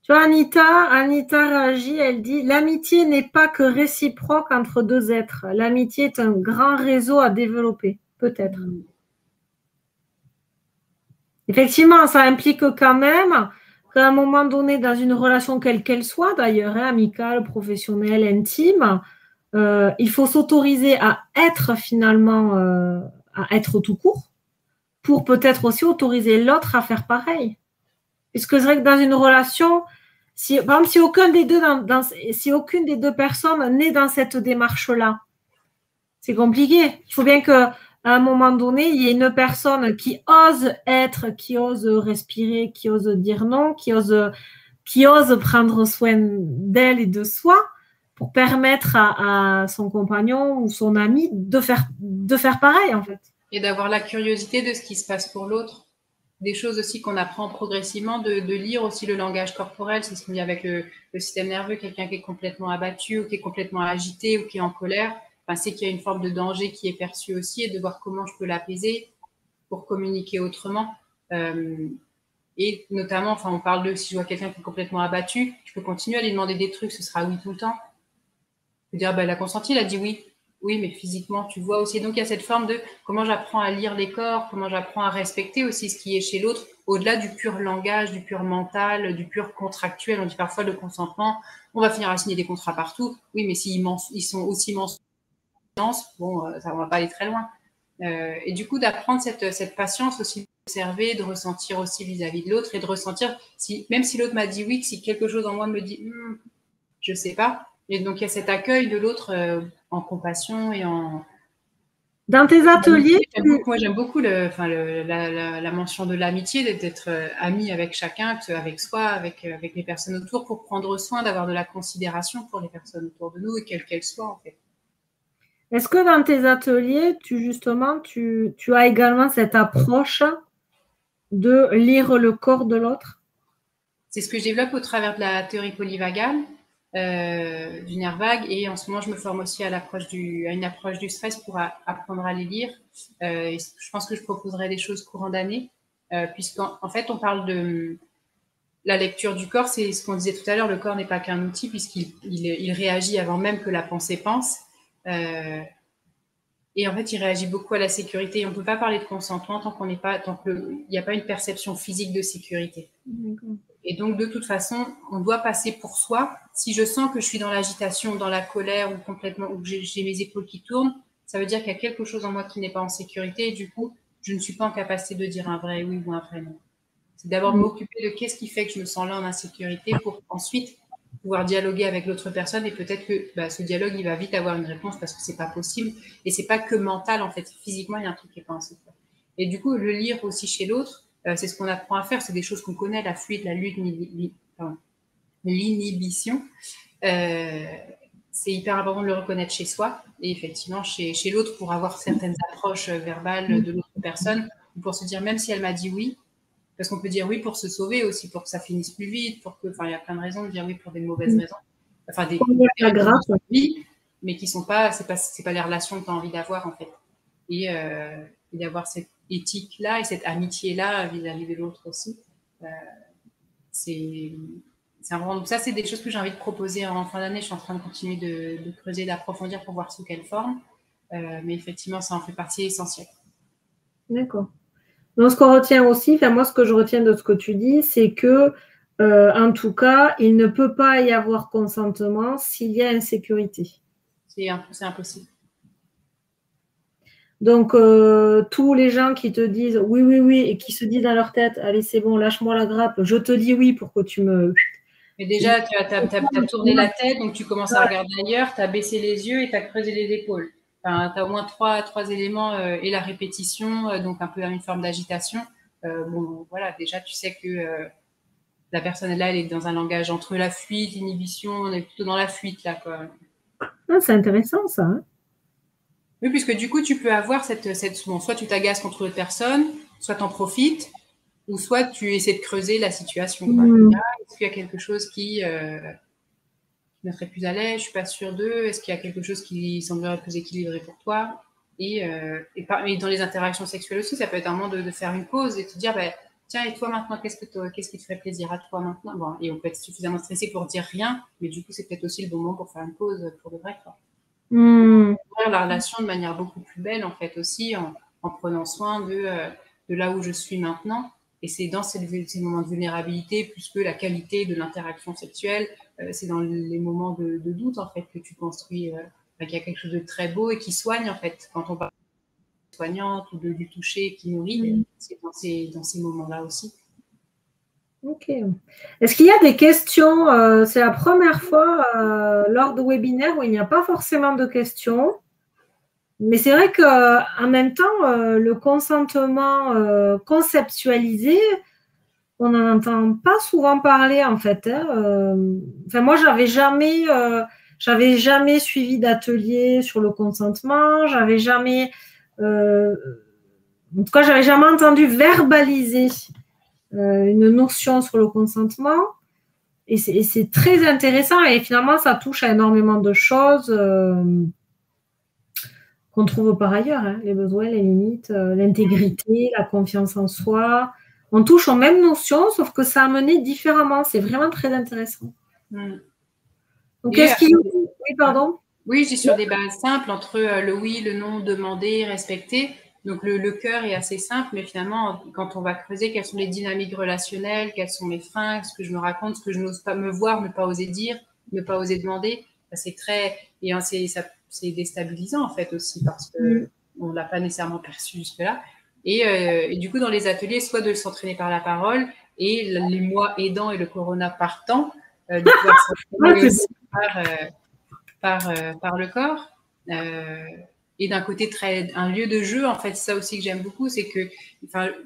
Tu vois, Anita réagit, elle dit, l'amitié n'est pas que réciproque entre deux êtres. L'amitié est un grand réseau à développer, peut-être. Effectivement, ça implique quand même qu'à un moment donné, dans une relation quelle qu'elle soit, d'ailleurs, hein, amicale, professionnelle, intime, il faut s'autoriser à être finalement, à être tout court, pour peut-être aussi autoriser l'autre à faire pareil. Puisque c'est vrai que dans une relation, par exemple, si aucune des deux personnes n'est dans cette démarche-là, c'est compliqué. Il faut bien qu'à un moment donné, il y ait une personne qui ose être, qui ose respirer, qui ose dire non, qui ose prendre soin d'elle et de soi pour permettre à son compagnon ou son ami de faire pareil, en fait. Et d'avoir la curiosité de ce qui se passe pour l'autre. Des choses aussi qu'on apprend progressivement, de lire aussi le langage corporel, c'est ce qu'on dit avec le système nerveux, quelqu'un qui est complètement abattu ou qui est complètement agité ou qui est en colère, enfin, c'est qu'il y a une forme de danger qui est perçue aussi et de voir comment je peux l'apaiser pour communiquer autrement. Et notamment, enfin, on parle de si je vois quelqu'un qui est complètement abattu, je peux continuer à lui demander des trucs, ce sera oui tout le temps. Je peux dire, bah, elle a consenti, elle a dit oui. Oui, mais physiquement, tu vois aussi. Donc, il y a cette forme de comment j'apprends à lire les corps, comment j'apprends à respecter aussi ce qui est chez l'autre, au-delà du pur langage, du pur mental, du pur contractuel. On dit parfois le consentement, on va finir à signer des contrats partout. Oui, mais s'ils ils sont aussi mensonges, bon, ça ne va pas aller très loin. Et du coup, d'apprendre cette patience aussi, d'observer, de ressentir aussi vis-à-vis de l'autre et de ressentir, même si l'autre m'a dit oui, si quelque chose en moi me dit je sais pas. Et donc, il y a cet accueil de l'autre en compassion et en. Dans tes ateliers, Moi, j'aime beaucoup la mention de l'amitié, d'être ami avec chacun, avec soi, avec les personnes autour, pour prendre soin, d'avoir de la considération pour les personnes autour de nous, et quelles qu'elles soient, en fait. est-ce que dans tes ateliers, tu as également cette approche de lire le corps de l'autre? C'est ce que je développe au travers de la théorie polyvagale, du nerf vague, et en ce moment, je me forme aussi à une approche du stress pour apprendre à les lire. Et je pense que je proposerai des choses courant d'année, puisqu'en fait, on parle de la lecture du corps, c'est ce qu'on disait tout à l'heure, le corps n'est pas qu'un outil puisqu'il réagit avant même que la pensée pense. Et en fait, il réagit beaucoup à la sécurité. On ne peut pas parler de consentement tant qu'il n'y a pas une perception physique de sécurité. Et donc, de toute façon, on doit passer pour soi. Si je sens que je suis dans l'agitation, dans la colère ou complètement, ou que j'ai mes épaules qui tournent, ça veut dire qu'il y a quelque chose en moi qui n'est pas en sécurité et du coup, je ne suis pas en capacité de dire un vrai oui ou un vrai non. C'est d'abord m'occuper de qu'est-ce qui fait que je me sens là en insécurité pour ensuite pouvoir dialoguer avec l'autre personne et peut-être que ce dialogue, il va vite avoir une réponse parce que c'est pas possible et c'est pas que mental en fait. Physiquement, il y a un truc qui est pas en sécurité. Et du coup, le lire aussi chez l'autre, c'est ce qu'on apprend à faire. C'est des choses qu'on connaît, la fuite, la lutte, l'inhibition. C'est hyper important de le reconnaître chez soi et effectivement chez l'autre pour avoir certaines approches verbales de l'autre personne, pour se dire même si elle m'a dit oui, parce qu'on peut dire oui pour se sauver aussi, pour que ça finisse plus vite, il y a plein de raisons de dire oui pour des mauvaises raisons. Enfin, des oui, mais qui sont pas, c'est pas les relations que tu as envie d'avoir, en fait. Et d'avoir cette éthique-là et cette amitié-là vis-à-vis de l'autre aussi. C'est important. Donc ça, c'est des choses que j'ai envie de proposer en fin d'année. Je suis en train de continuer de creuser, d'approfondir pour voir sous quelle forme. Mais effectivement, ça en fait partie essentielle. D'accord. Donc, ce qu'on retient aussi, moi, ce que je retiens de ce que tu dis, c'est que, en tout cas, il ne peut pas y avoir consentement s'il y a insécurité. C'est impossible. Donc, tous les gens qui te disent oui, oui, oui, et qui se disent dans leur tête, allez, c'est bon, lâche-moi la grappe, je te dis oui pour que tu me. Mais déjà, tu as tourné la tête, donc tu commences à regarder ailleurs, tu as baissé les yeux et tu as creusé les épaules. Enfin, tu as au moins trois éléments et la répétition, donc un peu une forme d'agitation. Bon, voilà, déjà, tu sais que la personne là, elle est dans un langage entre la fuite, l'inhibition, on est plutôt dans la fuite là, quoi. Ah, c'est intéressant ça. Hein. Oui, puisque du coup, tu peux avoir bon, soit tu t'agaces contre l'autre personne, soit tu en profites, ou soit tu essaies de creuser la situation. Est-ce qu'il y a quelque chose qui me ferait plus à l'aise? Je suis pas sûre d'eux. Est-ce qu'il y a quelque chose qui semblerait plus équilibré pour toi? Et dans les interactions sexuelles aussi, ça peut être un moment de faire une pause et de te dire, bah, tiens, et toi maintenant, qu'est-ce qui te ferait plaisir à toi maintenant? Bon, et on peut être suffisamment stressé pour dire rien, mais du coup, c'est peut-être aussi le bon moment pour faire une pause pour de vrai, quoi. La relation de manière beaucoup plus belle, en fait, aussi, en prenant soin de là où je suis maintenant. Et c'est dans ces moments de vulnérabilité, plus que la qualité de l'interaction sexuelle, c'est dans les moments de doute, en fait, que tu construis, qu'il y a quelque chose de très beau et qui soigne, en fait. Quand on parle de soignante ou du toucher qui nourrit, c'est dans ces moments-là aussi. Ok. Est-ce qu'il y a des questions? C'est la première fois lors de webinaire où il n'y a pas forcément de questions. Mais c'est vrai qu'en même temps, le consentement conceptualisé, on n'en entend pas souvent parler en fait. Enfin, moi, j'avais jamais suivi d'atelier sur le consentement. J'avais jamais, en tout cas, j'avais jamais entendu verbaliser une notion sur le consentement. Et c'est très intéressant. Et finalement, ça touche à énormément de choses qu'on trouve par ailleurs, hein, les besoins, les limites, l'intégrité, la confiance en soi. On touche aux mêmes notions, sauf que ça a mené différemment. C'est vraiment très intéressant. Donc, est-ce qu'il y a... Oui, pardon. Oui, je dis sur des bases simples, entre le oui, le non, demander, respecter. Donc, le cœur est assez simple, mais finalement, quand on va creuser, quelles sont les dynamiques relationnelles, quels sont mes freins, ce que je me raconte, ce que je n'ose pas me voir, ne pas oser dire, ne pas oser demander, c'est très... Et c'est déstabilisant, en fait, aussi, parce que on ne l'a pas nécessairement perçu jusque-là. Et du coup, dans les ateliers, soit de s'entraîner par la parole, et les mois aidants et le corona partant, de pouvoir s'entraîner aussi par le corps. Et d'un côté, un lieu de jeu, en fait, c'est ça aussi que j'aime beaucoup, c'est que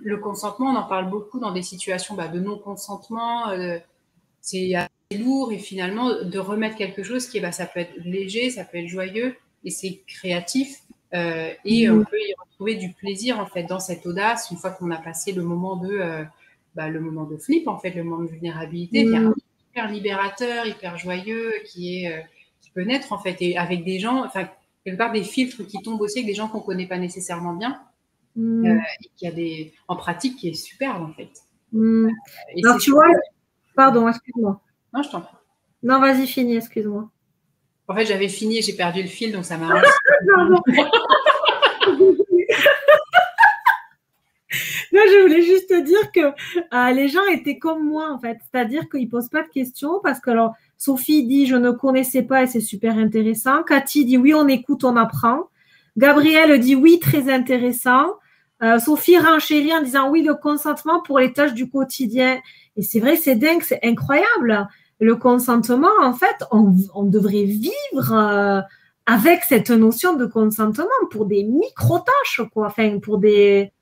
le consentement, on en parle beaucoup dans des situations de non-consentement, c'est assez lourd, et finalement, de remettre quelque chose qui, ça peut être léger, ça peut être joyeux, et c'est créatif, et on peut y retrouver du plaisir, en fait, dans cette audace, une fois qu'on a passé le moment le moment de flip, en fait, le moment de vulnérabilité, qui est hyper libérateur, hyper joyeux, qui peut naître, en fait, et avec des gens, quelque part des filtres qui tombent aussi avec des gens qu'on ne connaît pas nécessairement bien, et qui a en pratique, qui est superbe, en fait. Alors, tu vois, pardon, excuse-moi. Non, je t'en prie. Non, vas-y, finis, excuse-moi. En fait, j'avais fini et j'ai perdu le fil, donc ça m'arrange. Non, je voulais juste te dire que les gens étaient comme moi, en fait. C'est-à-dire qu'ils ne posent pas de questions parce que, alors, Sophie dit « je ne connaissais pas et c'est super intéressant ». Cathy dit « oui, on écoute, on apprend ». Gabrielle dit « oui, très intéressant ». Sophie renchérit en disant « oui, le consentement pour les tâches du quotidien ». Et c'est vrai, c'est dingue, c'est incroyable. Le consentement, en fait, on devrait vivre avec cette notion de consentement pour des micro-tâches, quoi. Enfin, pour des...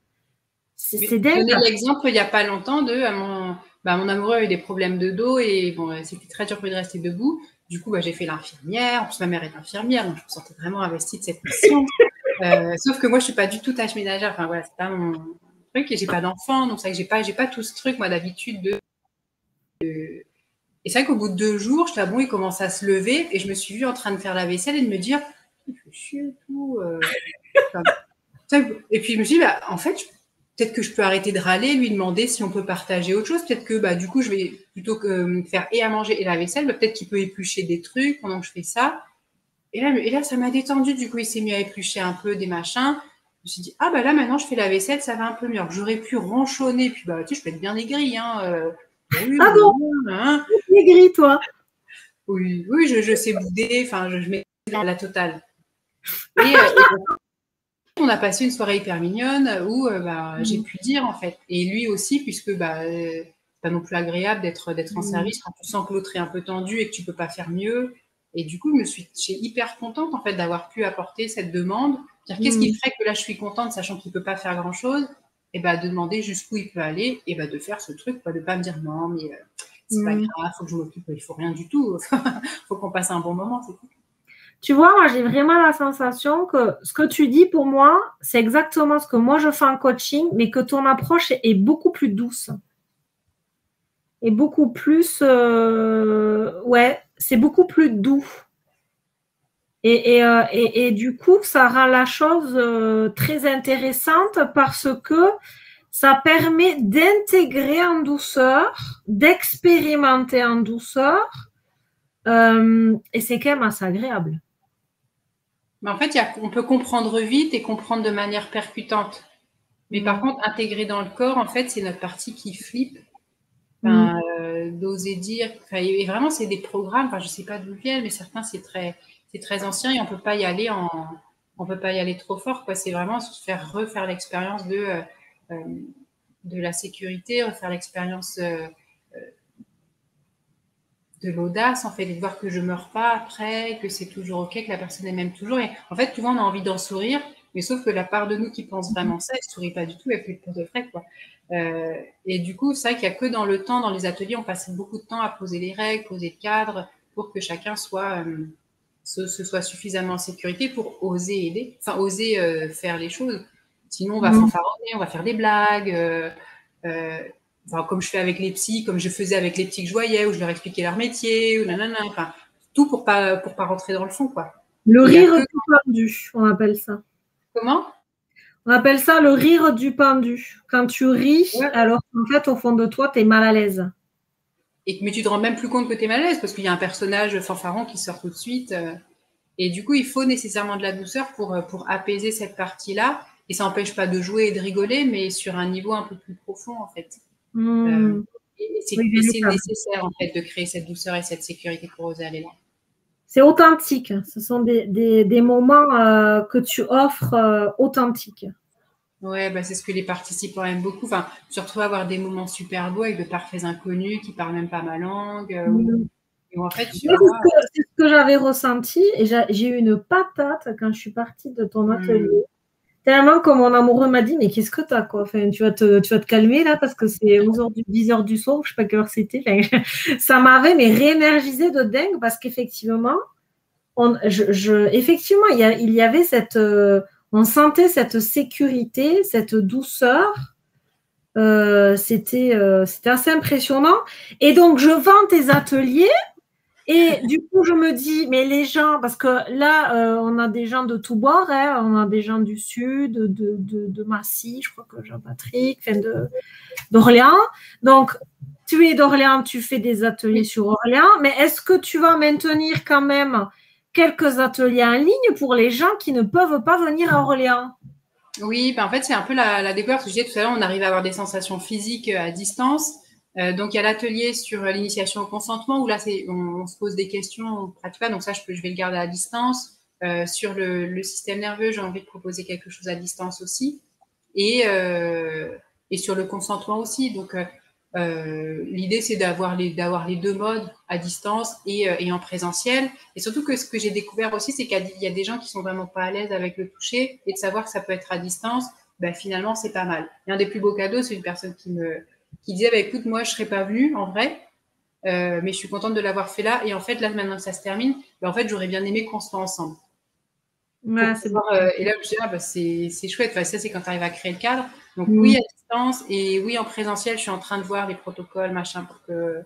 C'est dingue. Je donnais l'exemple il n'y a pas longtemps mon amoureux a eu des problèmes de dos et bon, c'était très dur pour lui de rester debout. Du coup, j'ai fait l'infirmière. En plus, ma mère est infirmière, donc je me sentais vraiment investie de cette mission. Sauf que moi, je suis pas du tout tâche ménagère. Enfin voilà, c'est pas mon truc et j'ai pas d'enfant, donc c'est vrai que j'ai pas tout ce truc moi d'habitude et c'est vrai qu'au bout de 2 jours, j'étais bon, il commence à se lever et je me suis vue en train de faire la vaisselle et de me dire, il fait chier et tout. Et puis je me suis dit, en fait, peut-être que je peux arrêter de râler, lui demander si on peut partager autre chose. Peut-être que du coup, je vais plutôt que me faire et à manger et la vaisselle, peut-être qu'il peut éplucher des trucs pendant que je fais ça. Et là, ça m'a détendu. Du coup, il s'est mis à éplucher un peu des machins. Je me suis dit, là, maintenant, je fais la vaisselle, ça va un peu mieux. J'aurais pu ronchonner, puis tu sais, je peux être bien aigrie. Oui, bon, aigrie, toi. Oui, je sais bouder. Enfin, je mets la totale. Et on a passé une soirée hyper mignonne où j'ai pu dire, en fait. Et lui aussi, puisque c'est pas non plus agréable d'être en service quand tu sens que l'autre est un peu tendu et que tu peux pas faire mieux. Et du coup, je suis hyper contente, en fait, d'avoir pu apporter cette demande. Dire qu'est-ce qui ferait que là, je suis contente, sachant qu'il peut pas faire grand-chose, et de demander jusqu'où il peut aller, et de faire ce truc, de pas me dire non, mais c'est pas grave, faut que je m'occupe, il faut rien du tout. Faut qu'on passe un bon moment, c'est tout. Tu vois, moi, j'ai vraiment la sensation que ce que tu dis pour moi, c'est exactement ce que moi je fais en coaching, mais que ton approche est beaucoup plus douce. Et beaucoup plus, ouais, c'est beaucoup plus doux. Et du coup, ça rend la chose très intéressante parce que ça permet d'intégrer en douceur, d'expérimenter en douceur, et c'est quand même assez agréable. Mais en fait, on peut comprendre vite et comprendre de manière percutante. Mais par contre, intégrer dans le corps, en fait, c'est notre partie qui flippe. Enfin, d'oser dire. Enfin, et vraiment, c'est des programmes. Enfin, je sais pas d'où viennent, mais certains, c'est très ancien et on peut pas y aller on peut pas y aller trop fort, quoi. C'est vraiment se faire refaire l'expérience de la sécurité, refaire l'expérience de l'audace, en fait, et de voir que je meurs pas après, que c'est toujours ok, que la personne elle m'aime toujours. Et en fait, tu vois, on a envie d'en sourire, mais sauf que la part de nous qui pense vraiment ça, elle sourit pas du tout, elle fait pour de vrai, quoi. Et du coup, c'est vrai qu'il y a que dans le temps, dans les ateliers, on passe beaucoup de temps à poser les règles, poser le cadre, pour que chacun se soit suffisamment en sécurité pour oser aider, enfin oser faire les choses. Sinon, on va fanfaronner, on va faire des blagues. Enfin, comme je fais avec les psys, comme je faisais avec les petits que je voyais, où je leur expliquais leur métier, ou nanana, enfin, tout pour pas rentrer dans le fond, quoi. Le rire du pendu, on appelle ça. Comment? On appelle ça le rire du pendu. Quand tu ris, alors qu'en fait, au fond de toi, tu es mal à l'aise. Mais tu te rends même plus compte que tu es mal à l'aise, parce qu'il y a un personnage fanfaron qui sort tout de suite. Et du coup, il faut nécessairement de la douceur pour apaiser cette partie-là. Et ça n'empêche pas de jouer et de rigoler, mais sur un niveau un peu plus profond, en fait. C'est nécessaire, en fait, de créer cette douceur et cette sécurité pour oser aller là. C'est authentique. Ce sont des moments que tu offres authentiques. Ouais, bah, c'est ce que les participants aiment beaucoup. Enfin, surtout avoir des moments super beaux avec de parfaits inconnus qui parlent même pas ma langue. Et en fait, c'est ce que j'avais ressenti et j'ai eu une patate quand je suis partie de ton atelier. Tellement que mon amoureux m'a dit, mais qu'est-ce que t'as, quoi? Enfin, tu vas te calmer là parce que c'est 10h du soir, je sais pas quelle heure c'était. Enfin, ça m'avait mais réénergisé de dingue parce qu'effectivement, effectivement, il y avait cette, on sentait cette sécurité, cette douceur. C'était assez impressionnant. Et donc, je vends tes ateliers. Et du coup, je me dis, mais les gens, parce que là, on a des gens de tous bords, hein, on a des gens du sud, de Massy, je crois que Jean-Patrick, enfin d'Orléans. Donc, tu es d'Orléans, tu fais des ateliers sur Orléans, mais est-ce que tu vas maintenir quand même quelques ateliers en ligne pour les gens qui ne peuvent pas venir à Orléans? Oui, ben en fait, c'est un peu la découverte. Je disais tout à l'heure, on arrive à avoir des sensations physiques à distance. Donc, il y a l'atelier sur l'initiation au consentement où là, on se pose des questions, on pratique pas. Donc ça, je vais le garder à distance. Sur le système nerveux, j'ai envie de proposer quelque chose à distance aussi. Et sur le consentement aussi. Donc, l'idée, c'est d'avoir les deux modes à distance et en présentiel. Et surtout que ce que j'ai découvert aussi, c'est qu'il y a des gens qui sont vraiment pas à l'aise avec le toucher et de savoir que ça peut être à distance, ben, finalement, c'est pas mal. Et un des plus beaux cadeaux, c'est une personne qui disait, bah, écoute, moi, je serais pas venue, en vrai, mais je suis contente de l'avoir fait là. Et en fait, là, maintenant que ça se termine, ben, en fait, j'aurais bien aimé qu'on soit ensemble. Ouais, et là, je me dis, bah, c'est chouette. Enfin, ça, c'est quand tu arrives à créer le cadre. Donc, oui, à distance et oui, en présentiel, je suis en train de voir les protocoles, machin, pour que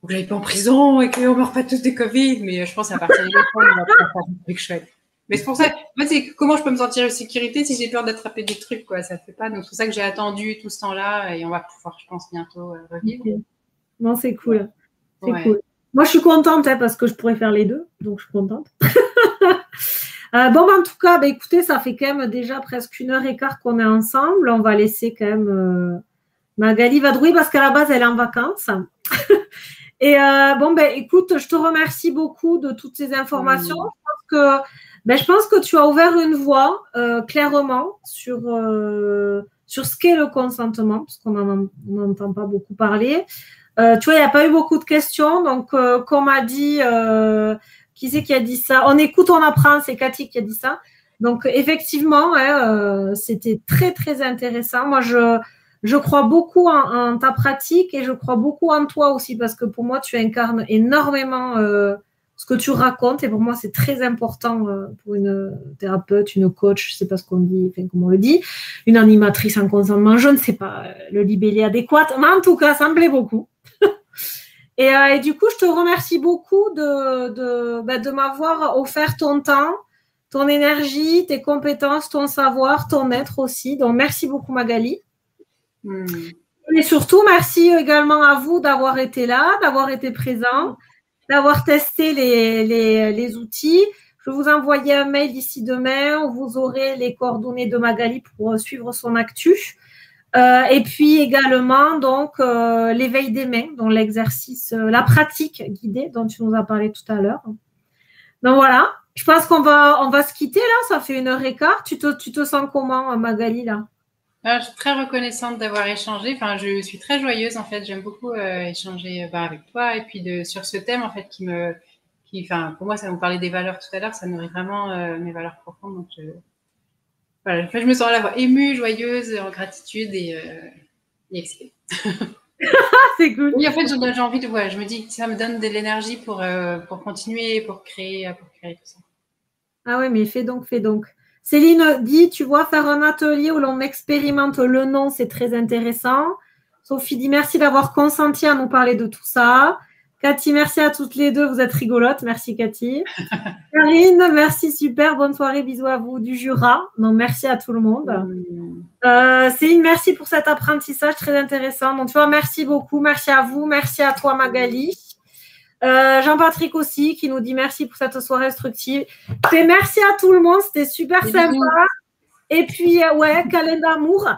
j'aille pas en prison et qu'on meurt pas tous des Covid. Mais je pense à partir du temps, on va pouvoir faire un truc chouette. Mais c'est pour ça, moi, c'est comment je peux me sentir en sécurité si j'ai peur d'attraper des trucs, quoi. Ça fait pas. Donc, c'est pour ça que j'ai attendu tout ce temps-là et on va pouvoir, je pense, bientôt revivre. Okay. Non, c'est cool. C'est cool. Moi, je suis contente parce que je pourrais faire les deux. Donc, je suis contente. Bon, en tout cas, écoutez, ça fait quand même déjà presque 1h15 qu'on est ensemble. On va laisser quand même Magali vadrouiller parce qu'à la base, elle est en vacances. Et écoute, je te remercie beaucoup de toutes ces informations. Je pense que tu as ouvert une voie clairement sur ce qu'est le consentement, parce qu'on n'entend pas beaucoup parler. Tu vois, il n'y a pas eu beaucoup de questions. Donc, comme a dit... qui c'est qui a dit ça? On écoute, on apprend. C'est Cathy qui a dit ça. Donc, effectivement, c'était très, très intéressant. Moi, je crois beaucoup ta pratique et je crois beaucoup en toi aussi parce que pour moi, tu incarnes énormément ce que tu racontes. Et pour moi, c'est très important pour une thérapeute, une coach, je ne sais pas ce qu'on dit, enfin, comment on le dit, une animatrice en consentement, je ne sais pas le libellé adéquat, mais en tout cas, ça me plaît beaucoup. Et du coup, je te remercie beaucoup de m'avoir offert ton temps, ton énergie, tes compétences, ton savoir, ton être aussi. Donc, merci beaucoup, Magali. Et surtout, merci également à vous d'avoir été là, d'avoir été présent, d'avoir testé les outils. Je vais vous envoyer un mail d'ici demain où vous aurez les coordonnées de Magali pour suivre son actu. Et puis également, donc, l'éveil des mains, donc l'exercice, la pratique guidée dont tu nous as parlé tout à l'heure. Donc voilà, je pense qu'on va se quitter là, ça fait 1h15. Tu te sens comment, Magali, là? Alors, je suis très reconnaissante d'avoir échangé. Enfin, je suis très joyeuse, en fait. J'aime beaucoup échanger avec toi et puis sur ce thème, en fait, enfin, pour moi, ça vous parlait des valeurs tout à l'heure, ça nourrit vraiment mes valeurs profondes. Donc, voilà, en fait, je me sens à la fois émue, joyeuse, en gratitude et excitée. C'est cool. Oui, en fait, j'ai envie de, je me dis que ça me donne de l'énergie pour continuer, pour créer tout ça. Ah oui, mais fais donc. Céline dit, tu vois, faire un atelier où l'on expérimente le nom, c'est très intéressant. Sophie dit, merci d'avoir consenti à nous parler de tout ça. Cathy, merci à toutes les deux, vous êtes rigolotes. Merci Cathy. Karine, merci, super, bonne soirée, bisous à vous du Jura. Donc, merci à tout le monde. Céline, merci pour cet apprentissage très intéressant. Donc, tu vois, merci beaucoup, merci à vous, merci à toi Magali. Jean-Patrick aussi qui nous dit merci pour cette soirée instructive. Et merci à tout le monde, c'était super sympa. Et puis, câlin d'amour.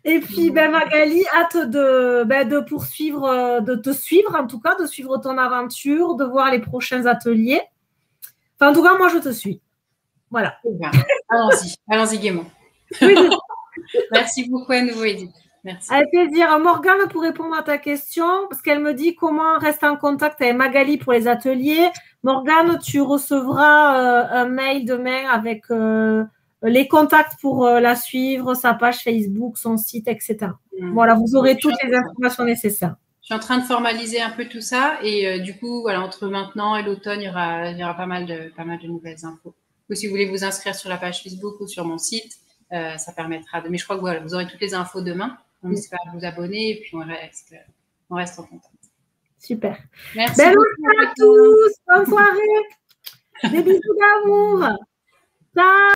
Et puis, Magali, hâte de poursuivre, de te suivre en tout cas, de suivre ton aventure, de voir les prochains ateliers. Enfin, en tout cas, moi, je te suis. Voilà. Allons-y gaiement. Oui, merci beaucoup à nouveau, Edith. Merci. Avec plaisir. Morgane, pour répondre à ta question, parce qu'elle me dit comment rester en contact avec Magali pour les ateliers. Morgane, tu recevras un mail demain avec les contacts pour la suivre, sa page Facebook, son site, etc. Voilà, vous aurez toutes les informations nécessaires. Je suis en train de formaliser un peu tout ça et du coup, voilà, entre maintenant et l'automne, il y aura pas mal de nouvelles infos. Ou si vous voulez vous inscrire sur la page Facebook ou sur mon site, ça permettra de. Mais je crois que voilà, vous aurez toutes les infos demain. N'hésitez pas à vous abonner et puis on reste en contact. Super. Merci. Belle soirée à tous. Bonne soirée. Des bisous d'amour. Ciao.